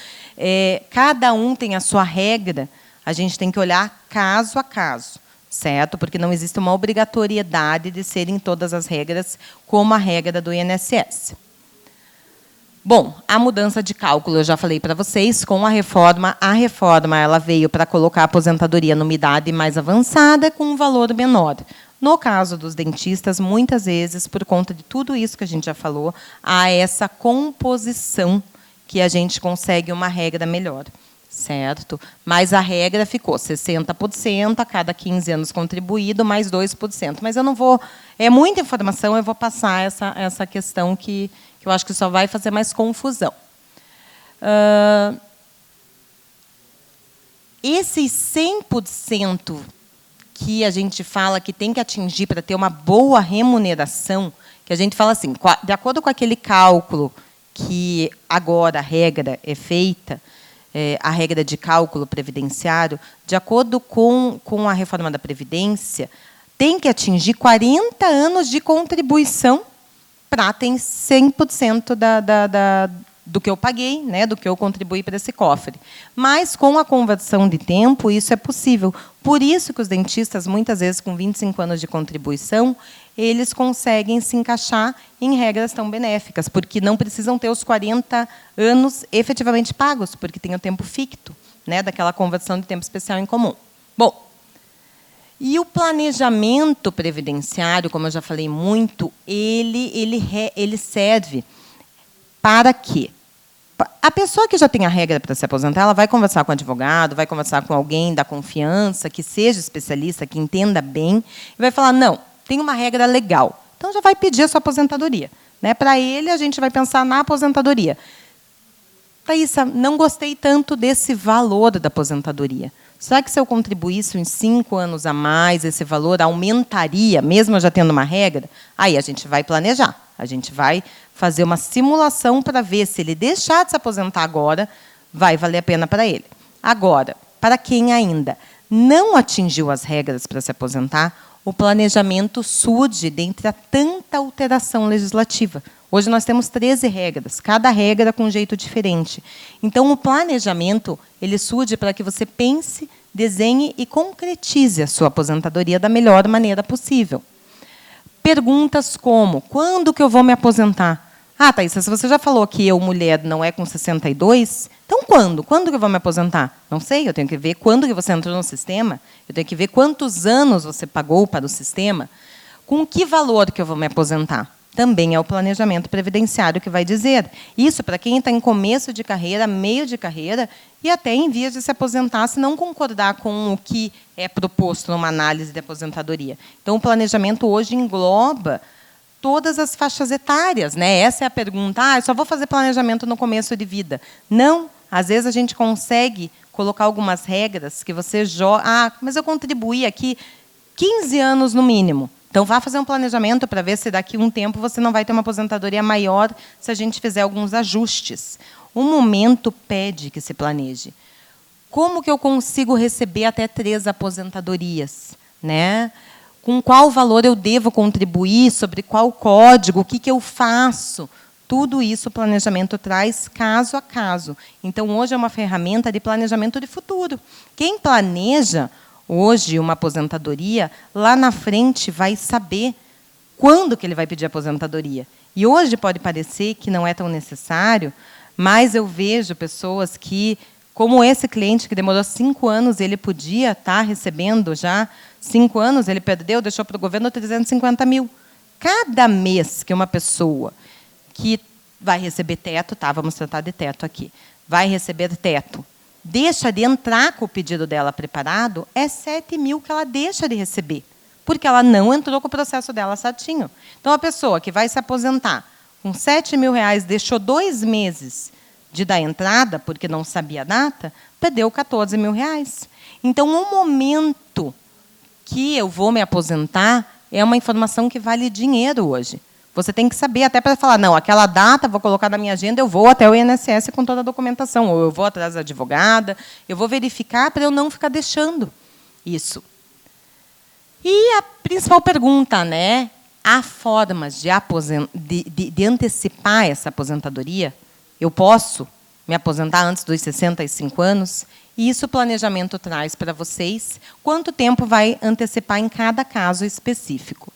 cada um tem a sua regra, a gente tem que olhar caso a caso. Certo? Porque não existe uma obrigatoriedade de serem todas as regras como a regra do INSS. Bom, a mudança de cálculo, eu já falei para vocês, com a reforma ela veio para colocar a aposentadoria numa idade mais avançada com um valor menor. No caso dos dentistas, muitas vezes, por conta de tudo isso que a gente já falou, há essa composição que a gente consegue uma regra melhor. Certo? Mas a regra ficou 60% a cada 15 anos contribuído, mais 2%. Mas eu não vou... É muita informação, eu vou passar essa questão que eu acho que só vai fazer mais confusão. Esses 100% que a gente fala que tem que atingir para ter uma boa remuneração, que a gente fala assim, de acordo com aquele cálculo que agora a regra é feita, a regra de cálculo previdenciário, de acordo com a reforma da Previdência, tem que atingir 40 anos de contribuição para ter 100% do que eu paguei, né, do que eu contribuí para esse cofre. Mas, com a conversão de tempo, isso é possível. Por isso que os dentistas, muitas vezes, com 25 anos de contribuição, eles conseguem se encaixar em regras tão benéficas, porque não precisam ter os 40 anos efetivamente pagos, porque tem o tempo ficto, né, daquela conversão de tempo especial em comum. Bom, e o planejamento previdenciário, como eu já falei muito, ele serve para quê? A pessoa que já tem a regra para se aposentar, ela vai conversar com o advogado, vai conversar com alguém da confiança, que seja especialista, que entenda bem, e vai falar: não, tem uma regra legal. Então, já vai pedir a sua aposentadoria. Né? Para ele, a gente vai pensar na aposentadoria. Thaísa, não gostei tanto desse valor da aposentadoria. Será que se eu contribuísse uns 5 anos a mais, esse valor aumentaria, mesmo eu já tendo uma regra? Aí a gente vai planejar. A gente vai fazer uma simulação para ver se ele deixar de se aposentar agora, vai valer a pena para ele. Agora, para quem ainda não atingiu as regras para se aposentar, o planejamento surge dentre a tanta alteração legislativa. Hoje nós temos 13 regras, cada regra com um jeito diferente. Então, o planejamento ele surge para que você pense, desenhe e concretize a sua aposentadoria da melhor maneira possível. Perguntas como, quando que eu vou me aposentar? Ah, Thaísa, se você já falou que eu, mulher, não é com 62, então quando? Quando que eu vou me aposentar? Não sei, eu tenho que ver quando que você entrou no sistema, eu tenho que ver quantos anos você pagou para o sistema, com que valor que eu vou me aposentar. Também é o planejamento previdenciário que vai dizer. Isso para quem está em começo de carreira, meio de carreira, e até em vias de se aposentar, se não concordar com o que é proposto numa análise de aposentadoria. Então, o planejamento hoje engloba todas as faixas etárias, né? Essa é a pergunta. Ah, eu só vou fazer planejamento no começo de vida. Não. Às vezes, a gente consegue colocar algumas regras que você joga. Ah, mas eu contribuí aqui 15 anos no mínimo. Então, vá fazer um planejamento para ver se daqui a um tempo você não vai ter uma aposentadoria maior se a gente fizer alguns ajustes. O momento pede que se planeje. Como que eu consigo receber até 3 aposentadorias? Né? Com qual valor eu devo contribuir? Sobre qual código? O que eu faço? Tudo isso o planejamento traz caso a caso. Então, hoje é uma ferramenta de planejamento de futuro. Quem planeja hoje uma aposentadoria, lá na frente vai saber quando que ele vai pedir aposentadoria. E hoje pode parecer que não é tão necessário, mas eu vejo pessoas que, como esse cliente que demorou 5 anos, ele podia estar recebendo já 5 anos, ele perdeu, deixou para o governo 350 mil. Cada mês que uma pessoa que vai receber teto, tá, vamos tratar de teto aqui, vai receber teto, deixa de entrar com o pedido dela preparado, é 7 mil que ela deixa de receber, porque ela não entrou com o processo dela certinho. Então, a pessoa que vai se aposentar com 7 mil reais, deixou 2 meses de dar entrada, porque não sabia a data, perdeu 14 mil reais. Então, o momento que eu vou me aposentar é uma informação que vale dinheiro hoje. Você tem que saber, até para falar, não, aquela data, vou colocar na minha agenda, eu vou até o INSS com toda a documentação, ou eu vou atrás da advogada, eu vou verificar para eu não ficar deixando isso. E a principal pergunta, né? Há formas de antecipar essa aposentadoria? Eu posso me aposentar antes dos 65 anos? E isso o planejamento traz para vocês. Quanto tempo vai antecipar em cada caso específico?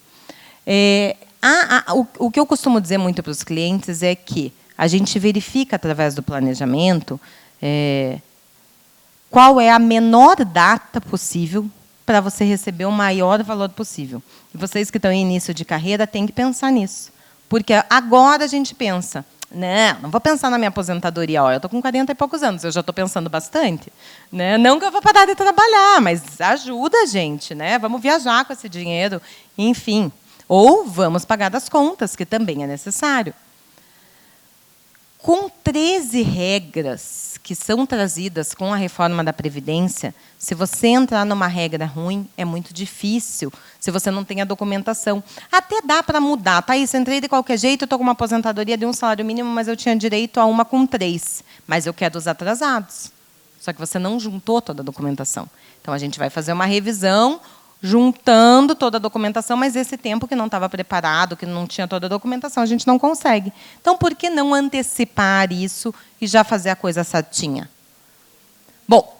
O que eu costumo dizer muito para os clientes é que a gente verifica, através do planejamento, qual é a menor data possível para você receber o maior valor possível. E vocês que estão em início de carreira têm que pensar nisso. Porque agora a gente pensa, não vou pensar na minha aposentadoria, eu estou com 40 e poucos anos, eu já estou pensando bastante. Né? Não que eu vou parar de trabalhar, mas ajuda a gente, né? Vamos viajar com esse dinheiro, enfim. Ou vamos pagar das contas, que também é necessário. Com 13 regras que são trazidas com a reforma da Previdência, se você entrar numa regra ruim, é muito difícil, se você não tem a documentação. Até dá para mudar. Thaís, entrei de qualquer jeito, estou com uma aposentadoria de 1 salário mínimo, mas eu tinha direito a uma com 3. Mas eu quero os atrasados. Só que você não juntou toda a documentação. Então, a gente vai fazer uma revisão, juntando toda a documentação, mas esse tempo que não estava preparado, que não tinha toda a documentação, a gente não consegue. Então, por que não antecipar isso e já fazer a coisa certinha? Bom,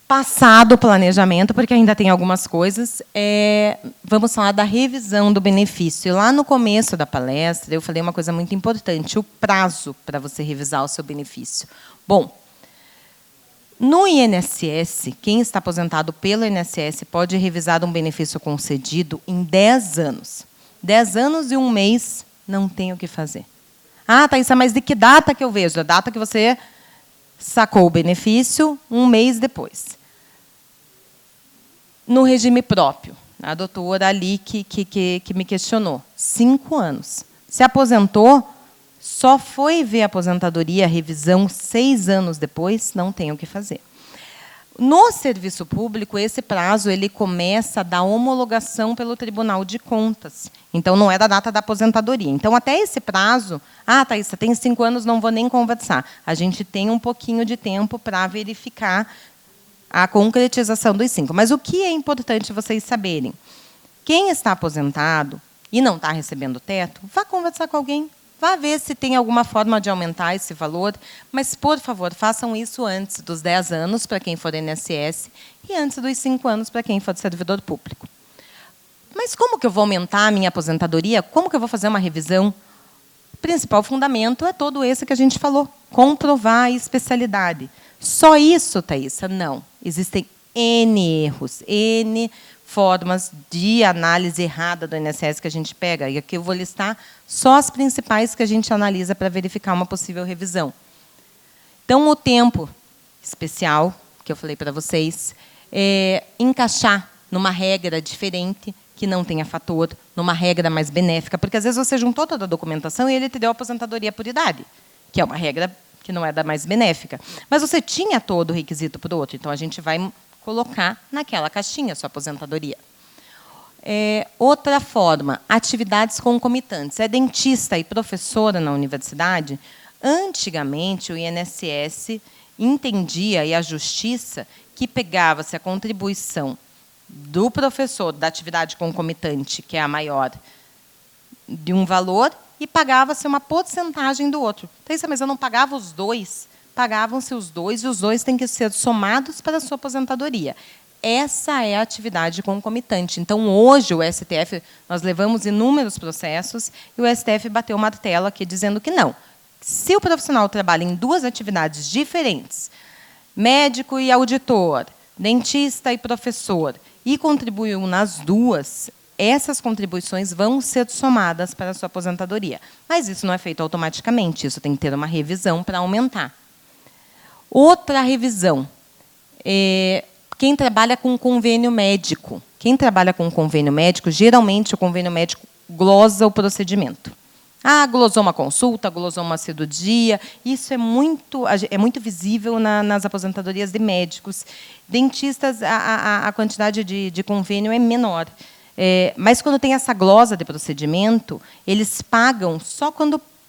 passado o planejamento, porque ainda tem algumas coisas, vamos falar da revisão do benefício. Lá no começo da palestra, eu falei uma coisa muito importante, o prazo para você revisar o seu benefício. Bom, no INSS, quem está aposentado pelo INSS pode revisar um benefício concedido em 10 anos. 10 anos e 1 mês, não tem o que fazer. Ah, Thaísa, mas de que data que eu vejo? A data que você sacou o benefício, 1 mês depois. No regime próprio, a doutora ali que me questionou, 5 anos. Se aposentou, só foi ver a aposentadoria, a revisão, 6 anos depois, não tem o que fazer. No serviço público, esse prazo ele começa da homologação pelo Tribunal de Contas. Então, não é da data da aposentadoria. Então, até esse prazo... Thaís, você tem 5 anos, não vou nem conversar. A gente tem um pouquinho de tempo para verificar a concretização dos 5. Mas o que é importante vocês saberem? Quem está aposentado e não está recebendo teto, vá conversar com alguém. Vá ver se tem alguma forma de aumentar esse valor, mas, por favor, façam isso antes dos 10 anos, para quem for INSS, e antes dos 5 anos, para quem for servidor público. Mas como que eu vou aumentar a minha aposentadoria? Como que eu vou fazer uma revisão? O principal fundamento é todo esse que a gente falou, comprovar a especialidade. Só isso, Thaísa? Não. Existem N erros, N formas de análise errada do INSS que a gente pega. E aqui eu vou listar só as principais que a gente analisa para verificar uma possível revisão. Então, o tempo especial, que eu falei para vocês, encaixar numa regra diferente, que não tenha fator, numa regra mais benéfica, porque, às vezes, você juntou toda a documentação e ele te deu a aposentadoria por idade, que é uma regra que não é da mais benéfica. Mas você tinha todo o requisito para o outro, então a gente vai colocar naquela caixinha sua aposentadoria. Outra forma, atividades concomitantes. É dentista e professora na universidade? Antigamente, o INSS entendia, e a Justiça, que pegava-se a contribuição do professor da atividade concomitante, que é a maior, de um valor, e pagava-se uma porcentagem do outro. Então, mas eu não pagava os dois. Pagavam-se os dois, e os dois têm que ser somados para a sua aposentadoria. Essa é a atividade concomitante. Então, hoje, o STF, nós levamos inúmeros processos, e o STF bateu o martelo aqui, dizendo que não. Se o profissional trabalha em 2 atividades diferentes, médico e auditor, dentista e professor, e contribuiu nas 2, essas contribuições vão ser somadas para a sua aposentadoria. Mas isso não é feito automaticamente, isso tem que ter uma revisão para aumentar. Outra revisão, quem trabalha com convênio médico. Quem trabalha com convênio médico, geralmente o convênio médico glosa o procedimento. Glosou uma consulta, glosou uma cirurgia. Isso é muito visível nas aposentadorias de médicos. Dentistas, a quantidade de convênio é menor. Mas, quando tem essa glosa de procedimento, eles pagam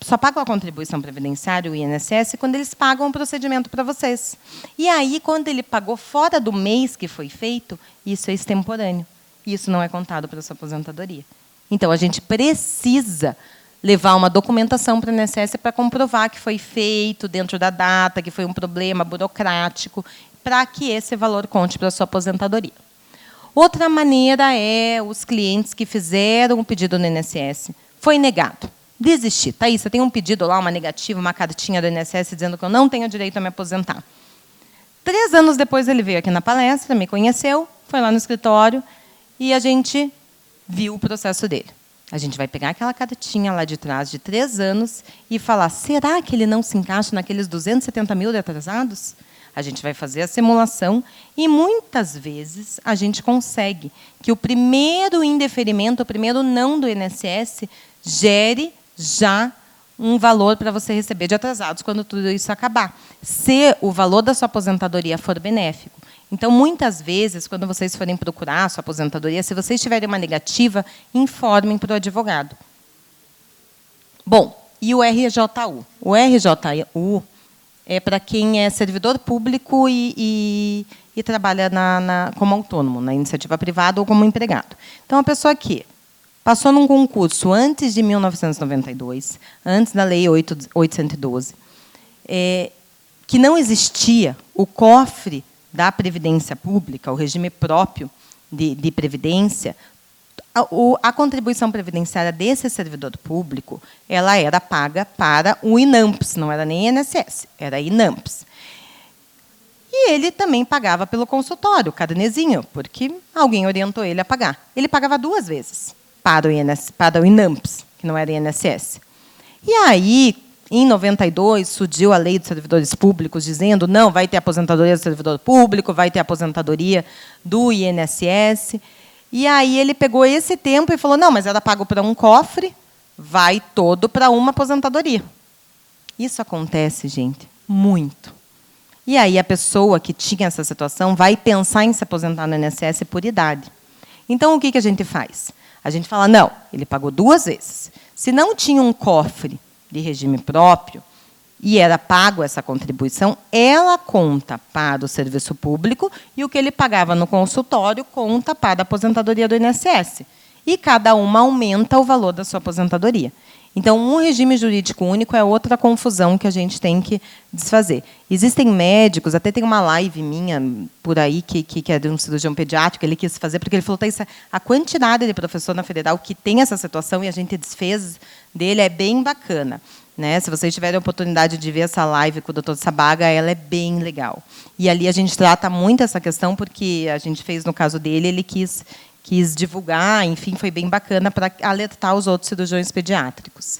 só pagam a contribuição previdenciária, o INSS, quando eles pagam o procedimento para vocês. E aí, quando ele pagou fora do mês que foi feito, isso é extemporâneo. Isso não é contado para a sua aposentadoria. Então, a gente precisa levar uma documentação para o INSS para comprovar que foi feito dentro da data, que foi um problema burocrático, para que esse valor conte para a sua aposentadoria. Outra maneira é os clientes que fizeram o pedido no INSS. Foi negado. Desistir. Thaís, você tem um pedido lá, uma negativa, uma cartinha do INSS dizendo que eu não tenho direito a me aposentar. 3 anos depois, ele veio aqui na palestra, me conheceu, foi lá no escritório e a gente viu o processo dele. A gente vai pegar aquela cartinha lá de trás de 3 anos e falar, será que ele não se encaixa naqueles 270 mil de atrasados? A gente vai fazer a simulação e, muitas vezes, a gente consegue que o primeiro indeferimento, o primeiro não do INSS, gere já um valor para você receber de atrasados quando tudo isso acabar, se o valor da sua aposentadoria for benéfico. Então, muitas vezes, quando vocês forem procurar a sua aposentadoria, se vocês tiverem uma negativa, informem para o advogado. Bom, e o RJU? O RJU é para quem é servidor público e trabalha como autônomo, na iniciativa privada ou como empregado. Então, a pessoa que passou num concurso antes de 1992, antes da Lei 812, que não existia o cofre da Previdência Pública, o regime próprio de Previdência, a contribuição previdenciária desse servidor público ela era paga para o INAMPS, não era nem INSS, era INAMPS. E ele também pagava pelo consultório, o carnezinho, porque alguém orientou ele a pagar. Ele pagava 2 vezes para o INAMPS, que não era INSS. E aí, em 92, surgiu a Lei dos Servidores Públicos, dizendo não, vai ter aposentadoria do servidor público, vai ter aposentadoria do INSS. E aí ele pegou esse tempo e falou, não, mas era pago para um cofre, vai todo para uma aposentadoria. Isso acontece, gente, muito. E aí a pessoa que tinha essa situação vai pensar em se aposentar no INSS por idade. Então, o que a gente faz? A gente fala, não, ele pagou 2 vezes. Se não tinha um cofre de regime próprio e era pago essa contribuição, ela conta para o serviço público e o que ele pagava no consultório conta para a aposentadoria do INSS. E cada uma aumenta o valor da sua aposentadoria. Então, um regime jurídico único é outra confusão que a gente tem que desfazer. Existem médicos, até tem uma live minha por aí, que é de um cirurgião pediátrico, ele quis fazer, porque ele falou, Thaís, a quantidade de professor na federal que tem essa situação e a gente desfez dele é bem bacana. Né? Se vocês tiverem a oportunidade de ver essa live com o Dr. Sabaga, ela é bem legal. E ali a gente trata muito essa questão, porque a gente fez, no caso dele, ele quis divulgar, enfim, foi bem bacana para alertar os outros cirurgiões pediátricos.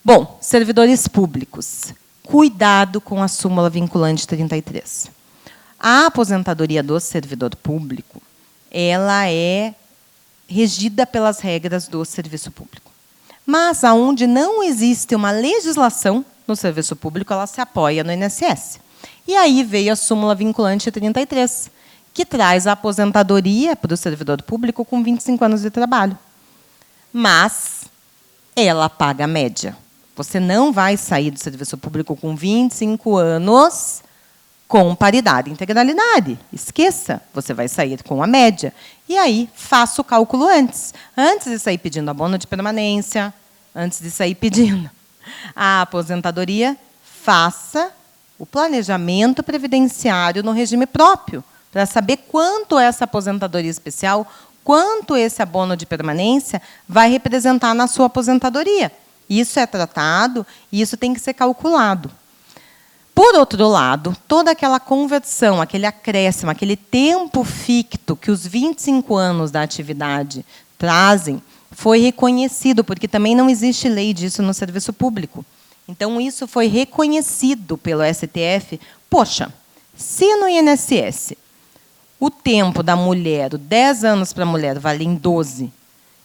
Bom, servidores públicos, cuidado com a súmula vinculante 33. A aposentadoria do servidor público, ela é regida pelas regras do serviço público. Mas, aonde não existe uma legislação no serviço público, ela se apoia no INSS. E aí veio a súmula vinculante 33, que traz a aposentadoria para o servidor público com 25 anos de trabalho. Mas ela paga a média. Você não vai sair do serviço público com 25 anos com paridade e integralidade. Esqueça, você vai sair com a média. E aí, faça o cálculo antes. Antes de sair pedindo abono de permanência, antes de sair pedindo a aposentadoria, faça o planejamento previdenciário no regime próprio, para saber quanto essa aposentadoria especial, quanto esse abono de permanência vai representar na sua aposentadoria. Isso é tratado e isso tem que ser calculado. Por outro lado, toda aquela conversão, aquele acréscimo, aquele tempo ficto que os 25 anos da atividade trazem, foi reconhecido, porque também não existe lei disso no serviço público. Então, isso foi reconhecido pelo STF. Poxa, se no INSS o tempo da mulher, 10 anos para a mulher vale em 12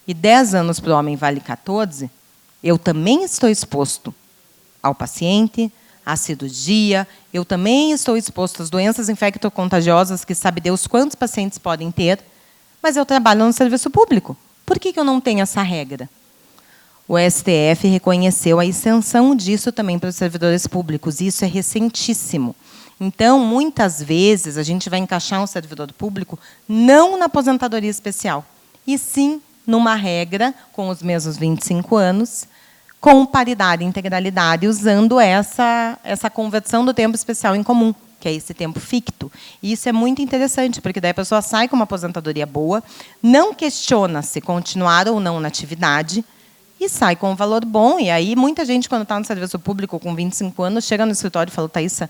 e 10 anos para o homem vale 14, eu também estou exposto ao paciente, à cirurgia, eu também estou exposto às doenças infectocontagiosas, que sabe Deus quantos pacientes podem ter, mas eu trabalho no serviço público. Por que eu não tenho essa regra? O STF reconheceu a isenção disso também para os servidores públicos, e isso é recentíssimo. Então, muitas vezes, a gente vai encaixar um servidor público não na aposentadoria especial, e sim numa regra com os mesmos 25 anos, com paridade e integralidade, usando essa conversão do tempo especial em comum, que é esse tempo ficto. E isso é muito interessante, porque daí a pessoa sai com uma aposentadoria boa, não questiona se continuar ou não na atividade, e sai com um valor bom. E aí, muita gente, quando está no serviço público com 25 anos, chega no escritório e fala, Thaísa,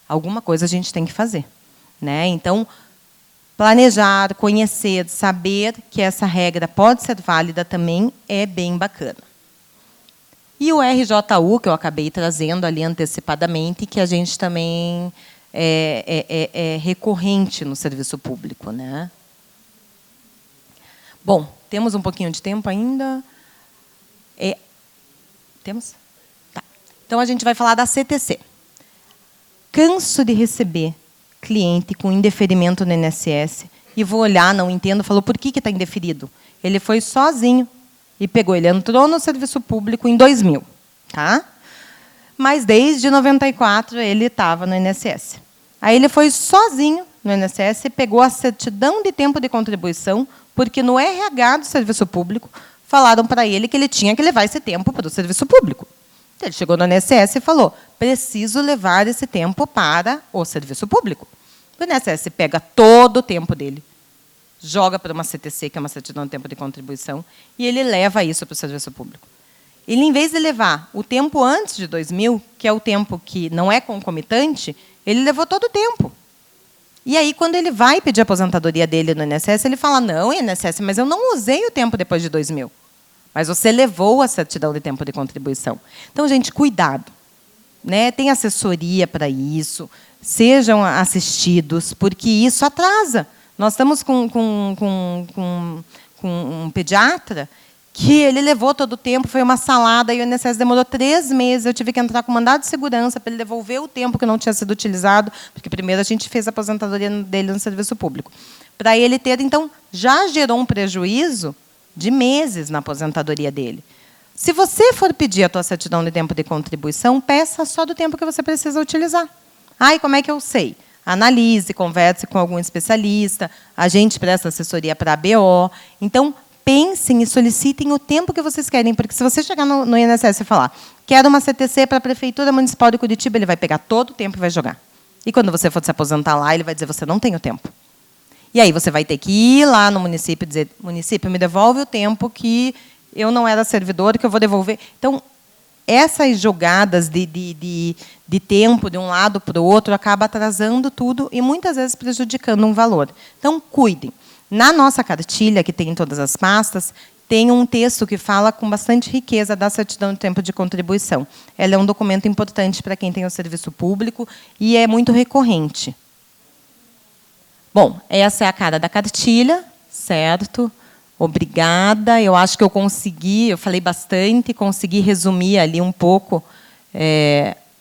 alguma coisa a gente tem que fazer. Né? Então, planejar, conhecer, saber que essa regra pode ser válida também é bem bacana. E o RJU, que eu acabei trazendo ali antecipadamente, que a gente também é recorrente no serviço público. Né? Bom, temos um pouquinho de tempo ainda. Temos? Tá. Então, a gente vai falar da CTC. Canso de receber cliente com indeferimento no INSS e vou olhar, não entendo, falou, por que está indeferido? Ele foi sozinho e pegou, ele entrou no serviço público em 2000, tá? Mas desde 94 ele estava no INSS. Aí ele foi sozinho no INSS e pegou a certidão de tempo de contribuição, porque no RH do serviço público falaram para ele que ele tinha que levar esse tempo para o serviço público. Ele chegou no INSS e falou, preciso levar esse tempo para o serviço público. O INSS pega todo o tempo dele, joga para uma CTC, que é uma certidão de tempo de contribuição, e ele leva isso para o serviço público. Ele, em vez de levar o tempo antes de 2000, que é o tempo que não é concomitante, ele levou todo o tempo. E aí, quando ele vai pedir a aposentadoria dele no INSS, ele fala, não, INSS, mas eu não usei o tempo depois de 2000. Mas você levou a certidão de tempo de contribuição. Então, gente, cuidado. Né? Tem assessoria para isso, sejam assistidos, porque isso atrasa. Nós estamos com um pediatra que ele levou todo o tempo, foi uma salada, e o INSS demorou 3 meses, eu tive que entrar com mandado de segurança para ele devolver o tempo que não tinha sido utilizado, porque primeiro a gente fez a aposentadoria dele no serviço público. Para ele ter, então, já gerou um prejuízo de meses na aposentadoria dele. Se você for pedir a tua certidão de tempo de contribuição, peça só do tempo que você precisa utilizar. E como é que eu sei? Analise, converse com algum especialista, a gente presta assessoria para a ABO. Então, pensem e solicitem o tempo que vocês querem, porque se você chegar no INSS e falar quero uma CTC para a Prefeitura Municipal de Curitiba, ele vai pegar todo o tempo e vai jogar. E quando você for se aposentar lá, ele vai dizer, você não tem o tempo. E aí você vai ter que ir lá no município e dizer, município, me devolve o tempo que eu não era servidor, que eu vou devolver. Então, essas jogadas de tempo de um lado para o outro acaba atrasando tudo e muitas vezes prejudicando um valor. Então, cuidem. Na nossa cartilha, que tem em todas as pastas, tem um texto que fala com bastante riqueza da certidão de tempo de contribuição. Ela é um documento importante para quem tem o serviço público e é muito recorrente. Bom, essa é a cara da cartilha, certo? Obrigada. Eu acho que eu consegui, eu falei bastante, consegui resumir ali um pouco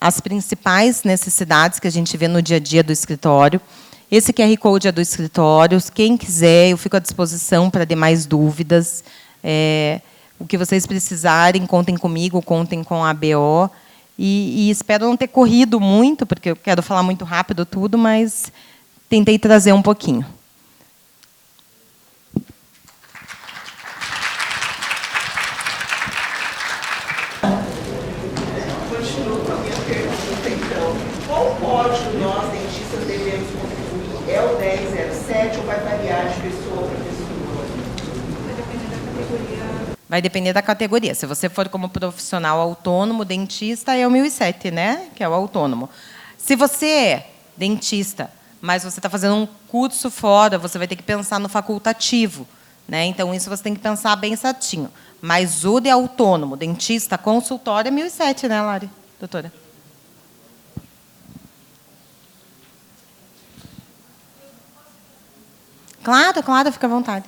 as principais necessidades que a gente vê no dia a dia do escritório. Esse QR Code é do escritório. Quem quiser, eu fico à disposição para demais dúvidas. O que vocês precisarem, contem comigo, contem com a ABO. E espero não ter corrido muito, porque eu quero falar muito rápido tudo, mas tentei trazer um pouquinho. Continuo com a minha pergunta, então. Qual código nós, dentistas, devemos contribuir? É o 1007 ou vai variar de pessoa para pessoa? Vai depender da categoria. Vai depender da categoria. Se você for como profissional autônomo, dentista, é o 1007, né? Que é o autônomo. Se você é dentista, mas você está fazendo um curso fora, você vai ter que pensar no facultativo, né? Então, isso você tem que pensar bem certinho. Mas o de autônomo, dentista, consultório, é 1007, né, Lari? Doutora? Claro, claro, fica à vontade.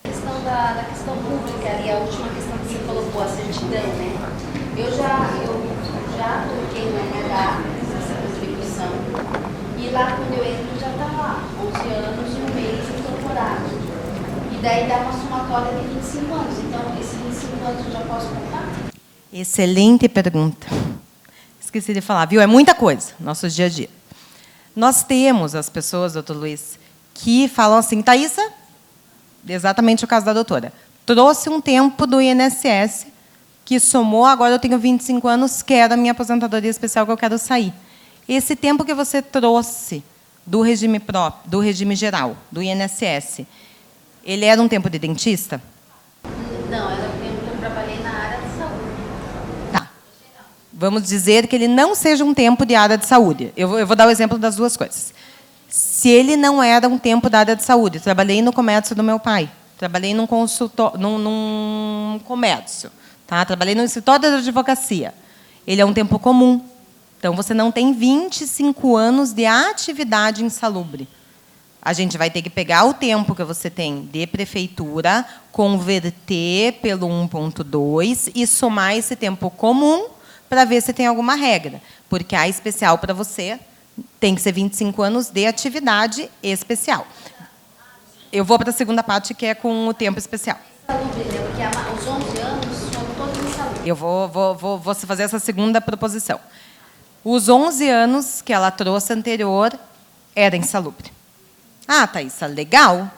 A questão da questão pública, ali, a última questão que você colocou, a certidão, né? Eu já troquei no RH, essa contribuição, e lá, quando eu entro, já está lá, 11 anos e um mês incorporado. E daí dá uma somatória de 25 anos. Então, esses 25 anos eu já posso contar? Excelente pergunta. Esqueci de falar, viu? É muita coisa, nosso dia a dia. Nós temos as pessoas, doutor Luiz, que falam assim, Thaísa, exatamente o caso da doutora, trouxe um tempo do INSS, que somou, agora eu tenho 25 anos, quero a minha aposentadoria especial, que eu quero sair. Esse tempo que você trouxe do regime próprio, do regime geral, do INSS, ele era um tempo de dentista? Não, era o tempo que eu trabalhei na área de saúde. Tá. Vamos dizer que ele não seja um tempo de área de saúde. Eu vou dar o exemplo das duas coisas. Se ele não era um tempo da área de saúde, trabalhei no comércio do meu pai, trabalhei num comércio, tá? Trabalhei no escritório da advocacia. Ele é um tempo comum. Então, você não tem 25 anos de atividade insalubre. A gente vai ter que pegar o tempo que você tem de prefeitura, converter pelo 1.2 e somar esse tempo comum para ver se tem alguma regra. Porque a especial para você tem que ser 25 anos de atividade especial. Eu vou para a segunda parte, que é com o tempo especial. Saúde, né? Porque os 11 anos são todos em saúde. Eu vou fazer essa segunda proposição. Os 11 anos que ela trouxe anterior era insalubre. Thaísa, legal.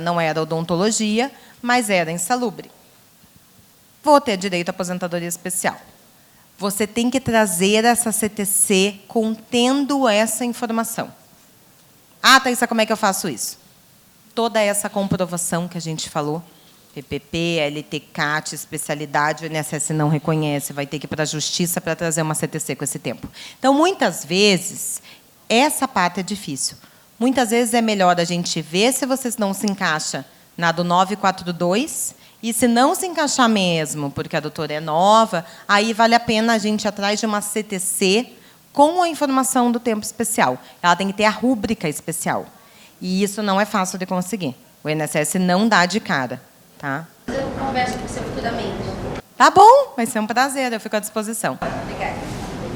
Não era odontologia, mas era insalubre. Vou ter direito à aposentadoria especial. Você tem que trazer essa CTC contendo essa informação. Thaísa, como é que eu faço isso? Toda essa comprovação que a gente falou, PPP, LTCAT, especialidade, o INSS não reconhece, vai ter que ir para a Justiça para trazer uma CTC com esse tempo. Então, muitas vezes, essa parte é difícil. Muitas vezes é melhor a gente ver se vocês não se encaixa na do 942, e se não se encaixar mesmo, porque a doutora é nova, aí vale a pena a gente ir atrás de uma CTC com a informação do tempo especial. Ela tem que ter a rúbrica especial. E isso não é fácil de conseguir. O INSS não dá de cara. Tá? Eu conversa com você futuramente. Tá bom, vai ser um prazer, eu fico à disposição. Obrigada.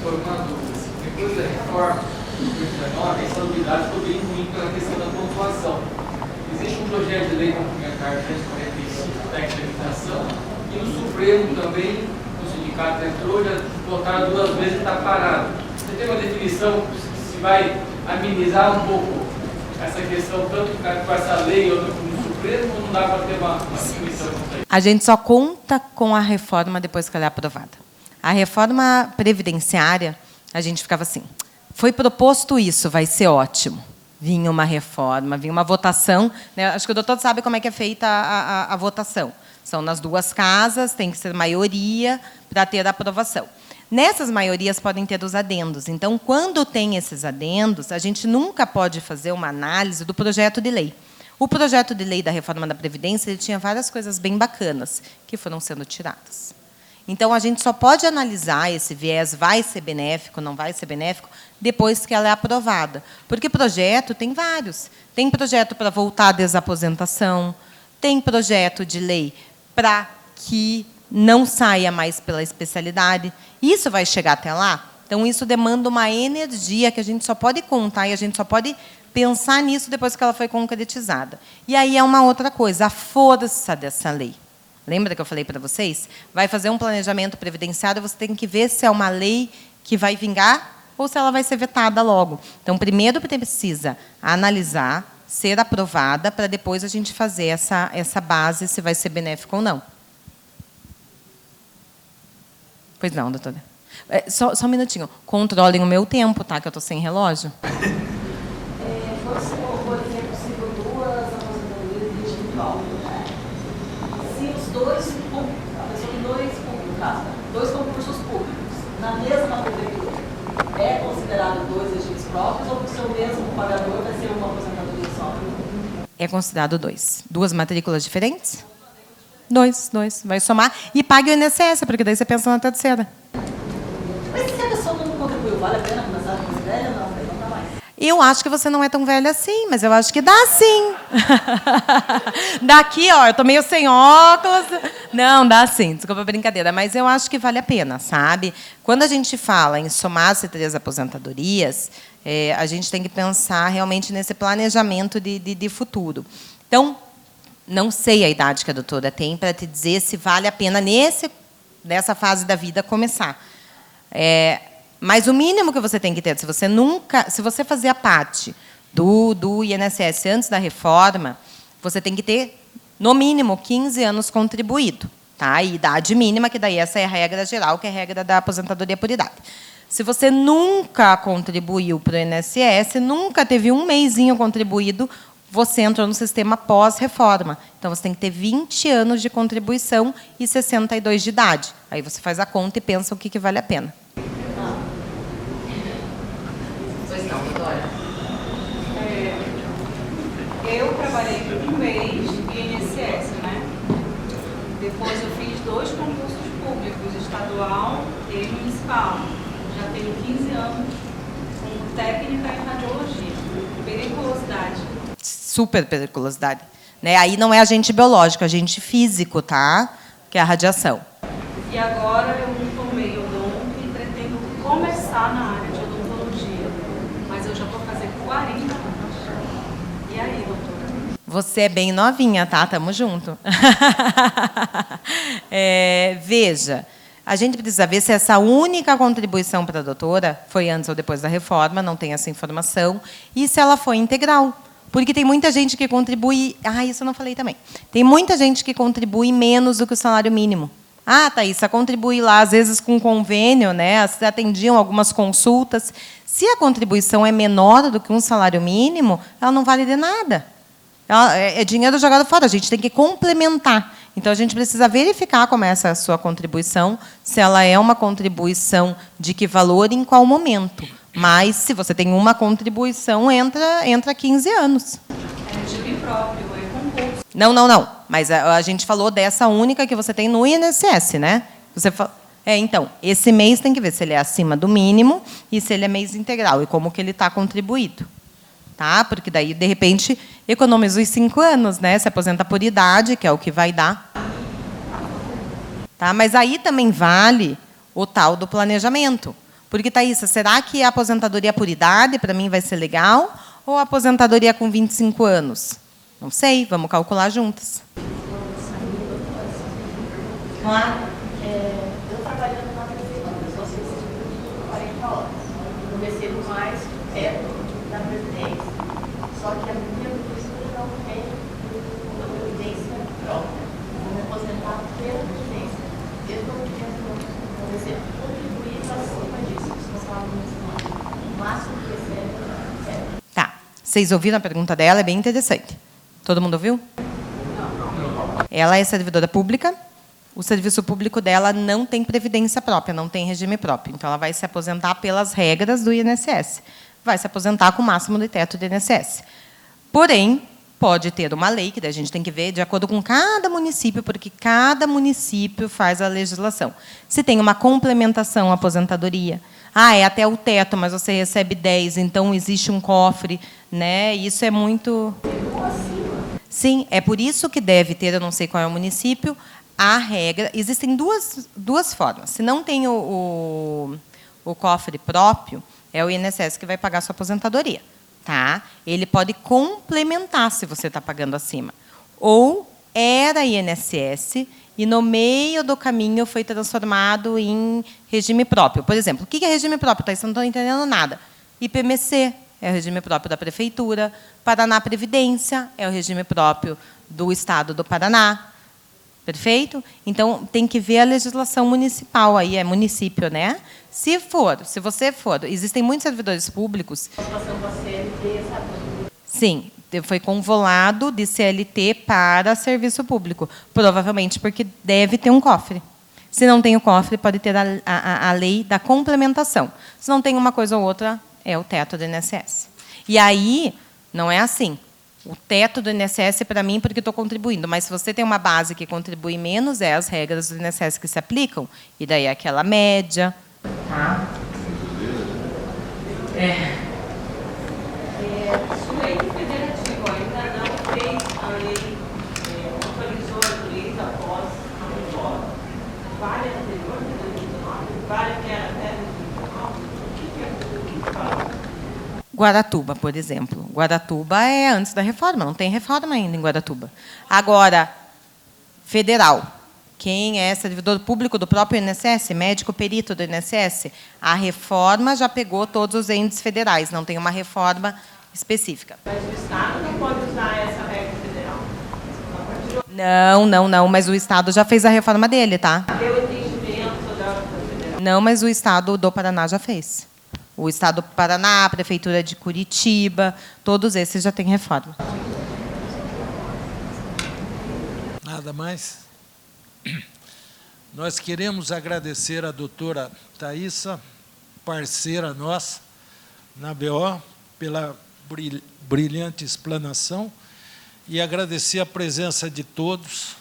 Doutor, uma dúvida. Depois da reforma de 2019, essa novidade ficou bem ruim pela questão da pontuação. Existe um projeto de lei complementar 345, técnica de habitação, e o Supremo também, o sindicato entrou, já votaram 2 vezes e está parado. Você tem uma definição se vai amenizar um pouco essa questão, tanto com essa lei ou no Supremo, ou não dá para ter uma definição quanto a isso? A gente só conta com a reforma depois que ela é aprovada. A reforma previdenciária, a gente ficava assim, foi proposto isso, vai ser ótimo. Vinha uma reforma, vinha uma votação. Né? Acho que o doutor sabe como é que é feita a votação. São nas 2 casas, tem que ser maioria para ter a aprovação. Nessas maiorias podem ter os adendos. Então, quando tem esses adendos, a gente nunca pode fazer uma análise do projeto de lei. O projeto de lei da reforma da Previdência ele tinha várias coisas bem bacanas que foram sendo tiradas. Então, a gente só pode analisar esse viés, vai ser benéfico, não vai ser benéfico, depois que ela é aprovada. Porque projeto tem vários. Tem projeto para voltar à desaposentação, tem projeto de lei para que não saia mais pela especialidade. Isso vai chegar até lá? Então, isso demanda uma energia que a gente só pode contar e a gente só pode pensar nisso depois que ela foi concretizada. E aí é uma outra coisa, a força dessa lei. Lembra que eu falei para vocês? Vai fazer um planejamento previdenciário, você tem que ver se é uma lei que vai vingar ou se ela vai ser vetada logo. Então, primeiro precisa analisar, ser aprovada, para depois a gente fazer essa base, se vai ser benéfico ou não. Pois não, doutora. Só um minutinho. Controlem o meu tempo, tá? Que eu estou sem relógio. Você colocou que é possível 2 aposentadorias de individual. Se os 2, a pessoa tem 2 concursos públicos, na mesma prefeitura, é considerado 2 regimes próprios ou o seu mesmo pagador vai ser uma aposentadoria só? É considerado 2. 2 matrículas diferentes? 2. Vai somar e pague o INSS, porque daí você pensa na terceira. Mas se a pessoa não contribuiu, vale a pena começar a fazer velha? Não, daí não dá mais. Eu acho que você não é tão velha assim, mas eu acho que dá sim. Daqui, ó, eu tô meio sem óculos. Não, dá sim, desculpa a brincadeira, mas eu acho que vale a pena, sabe? Quando a gente fala em somar-se 3 aposentadorias, a gente tem que pensar realmente nesse planejamento de futuro. Então, não sei a idade que a doutora tem para te dizer se vale a pena nessa fase da vida começar. Mas o mínimo que você tem que ter, se você fazia parte do INSS antes da reforma, você tem que ter, no mínimo, 15 anos contribuído. Tá? E idade mínima, que daí essa é a regra geral, que é a regra da aposentadoria por idade. Se você nunca contribuiu para o INSS, nunca teve um mêsinho contribuído, você entrou no sistema pós-reforma. Então, você tem que ter 20 anos de contribuição e 62 de idade. Aí você faz a conta e pensa o que vale a pena. Pois não, doutora. Eu trabalhei um mês de INSS, né? Depois eu fiz 2 concursos públicos, estadual e municipal. Já tenho 15 anos como técnica em radiologia. Periculosidade. Super periculosidade. Né? Aí não é agente biológico, é agente físico, tá? Que é a radiação. E agora eu me formei odonto e pretendo começar na área de odontologia. Mas eu já vou fazer 40 anos. E aí, doutora? Você é bem novinha, tá? Tamo junto. Veja, a gente precisa ver se essa única contribuição para a doutora foi antes ou depois da reforma, não tem essa informação, e se ela foi integral. Porque tem muita gente que contribui... isso eu não falei também. Tem muita gente que contribui menos do que o salário mínimo. Thaís, contribui lá, às vezes com convênio, né? Atendiam algumas consultas. Se a contribuição é menor do que um salário mínimo, ela não vale de nada. É dinheiro jogado fora, a gente tem que complementar. Então, a gente precisa verificar como é essa sua contribuição, se ela é uma contribuição de que valor e em qual momento. Mas, se você tem uma contribuição, entra 15 anos. É regime próprio, é concurso. Não. Mas a gente falou dessa única que você tem no INSS, né? Então, esse mês tem que ver se ele é acima do mínimo e se ele é mês integral, e como que ele está contribuído. Tá? Porque daí, de repente, economiza os 5 anos, né? Se aposenta por idade, que é o que vai dar. Tá? Mas aí também vale o tal do planejamento. Porque, Thaísa, será que a aposentadoria por idade, para mim, vai ser legal? Ou a aposentadoria com 25 anos? Não sei, vamos calcular juntas. Claro. Eu trabalhando na prefeitura, sou assistente de 40 horas. Eu recebo mais perto da Previdência. Só que a minha prefeitura não tem uma Previdência própria. Vou me aposentar pela Previdência. Mesmo eu recebo contribuído acima disso. O máximo que recebe é. Tá. Vocês ouviram a pergunta dela? É bem interessante. Todo mundo ouviu? Ela é servidora pública. O serviço público dela não tem previdência própria, não tem regime próprio. Então, ela vai se aposentar pelas regras do INSS. Vai se aposentar com o máximo de teto do INSS. Porém, pode ter uma lei, que a gente tem que ver de acordo com cada município, porque cada município faz a legislação. Se tem uma complementação à aposentadoria, é até o teto, mas você recebe 10, então existe um cofre, né? Isso é muito... Sim, é por isso que deve ter, eu não sei qual é o município, a regra... Existem duas formas. Se não tem o cofre próprio, é o INSS que vai pagar a sua aposentadoria. Tá? Ele pode complementar se você está pagando acima. Ou era INSS e, no meio do caminho, foi transformado em regime próprio. Por exemplo, o que é regime próprio? Vocês não estão entendendo nada. IPMC é o regime próprio da Prefeitura. Paraná Previdência é o regime próprio do Estado do Paraná. Perfeito? Então, tem que ver a legislação municipal. Aí é município, né? Se você for... Existem muitos servidores públicos... Sim, foi convolado de CLT para serviço público. Provavelmente porque deve ter um cofre. Se não tem o cofre, pode ter a lei da complementação. Se não tem uma coisa ou outra, é o teto do INSS. E aí, não é assim. O teto do INSS é para mim porque estou contribuindo, mas se você tem uma base que contribui menos, as regras do INSS que se aplicam, e daí é aquela média. Tá? O leite federativo ainda não fez a lei, autorizou a lei após a reforma. Vale a anterior de 2019? Vale a que era até 2019? O que fala? Guaratuba, por exemplo. Guaratuba é antes da reforma, não tem reforma ainda em Guaratuba. Agora, federal. Quem é servidor público do próprio INSS, médico perito do INSS, a reforma já pegou todos os entes federais, não tem uma reforma específica. Mas o Estado não pode usar essa regra federal? Não, mas o Estado já fez a reforma dele, tá? Deu entendimento da federal? Não, mas o Estado do Paraná já fez. O Estado do Paraná, a Prefeitura de Curitiba, todos esses já têm reforma. Nada mais? Nós queremos agradecer a doutora Thaísa, parceira nossa na BO, pela brilhante explanação e agradecer a presença de todos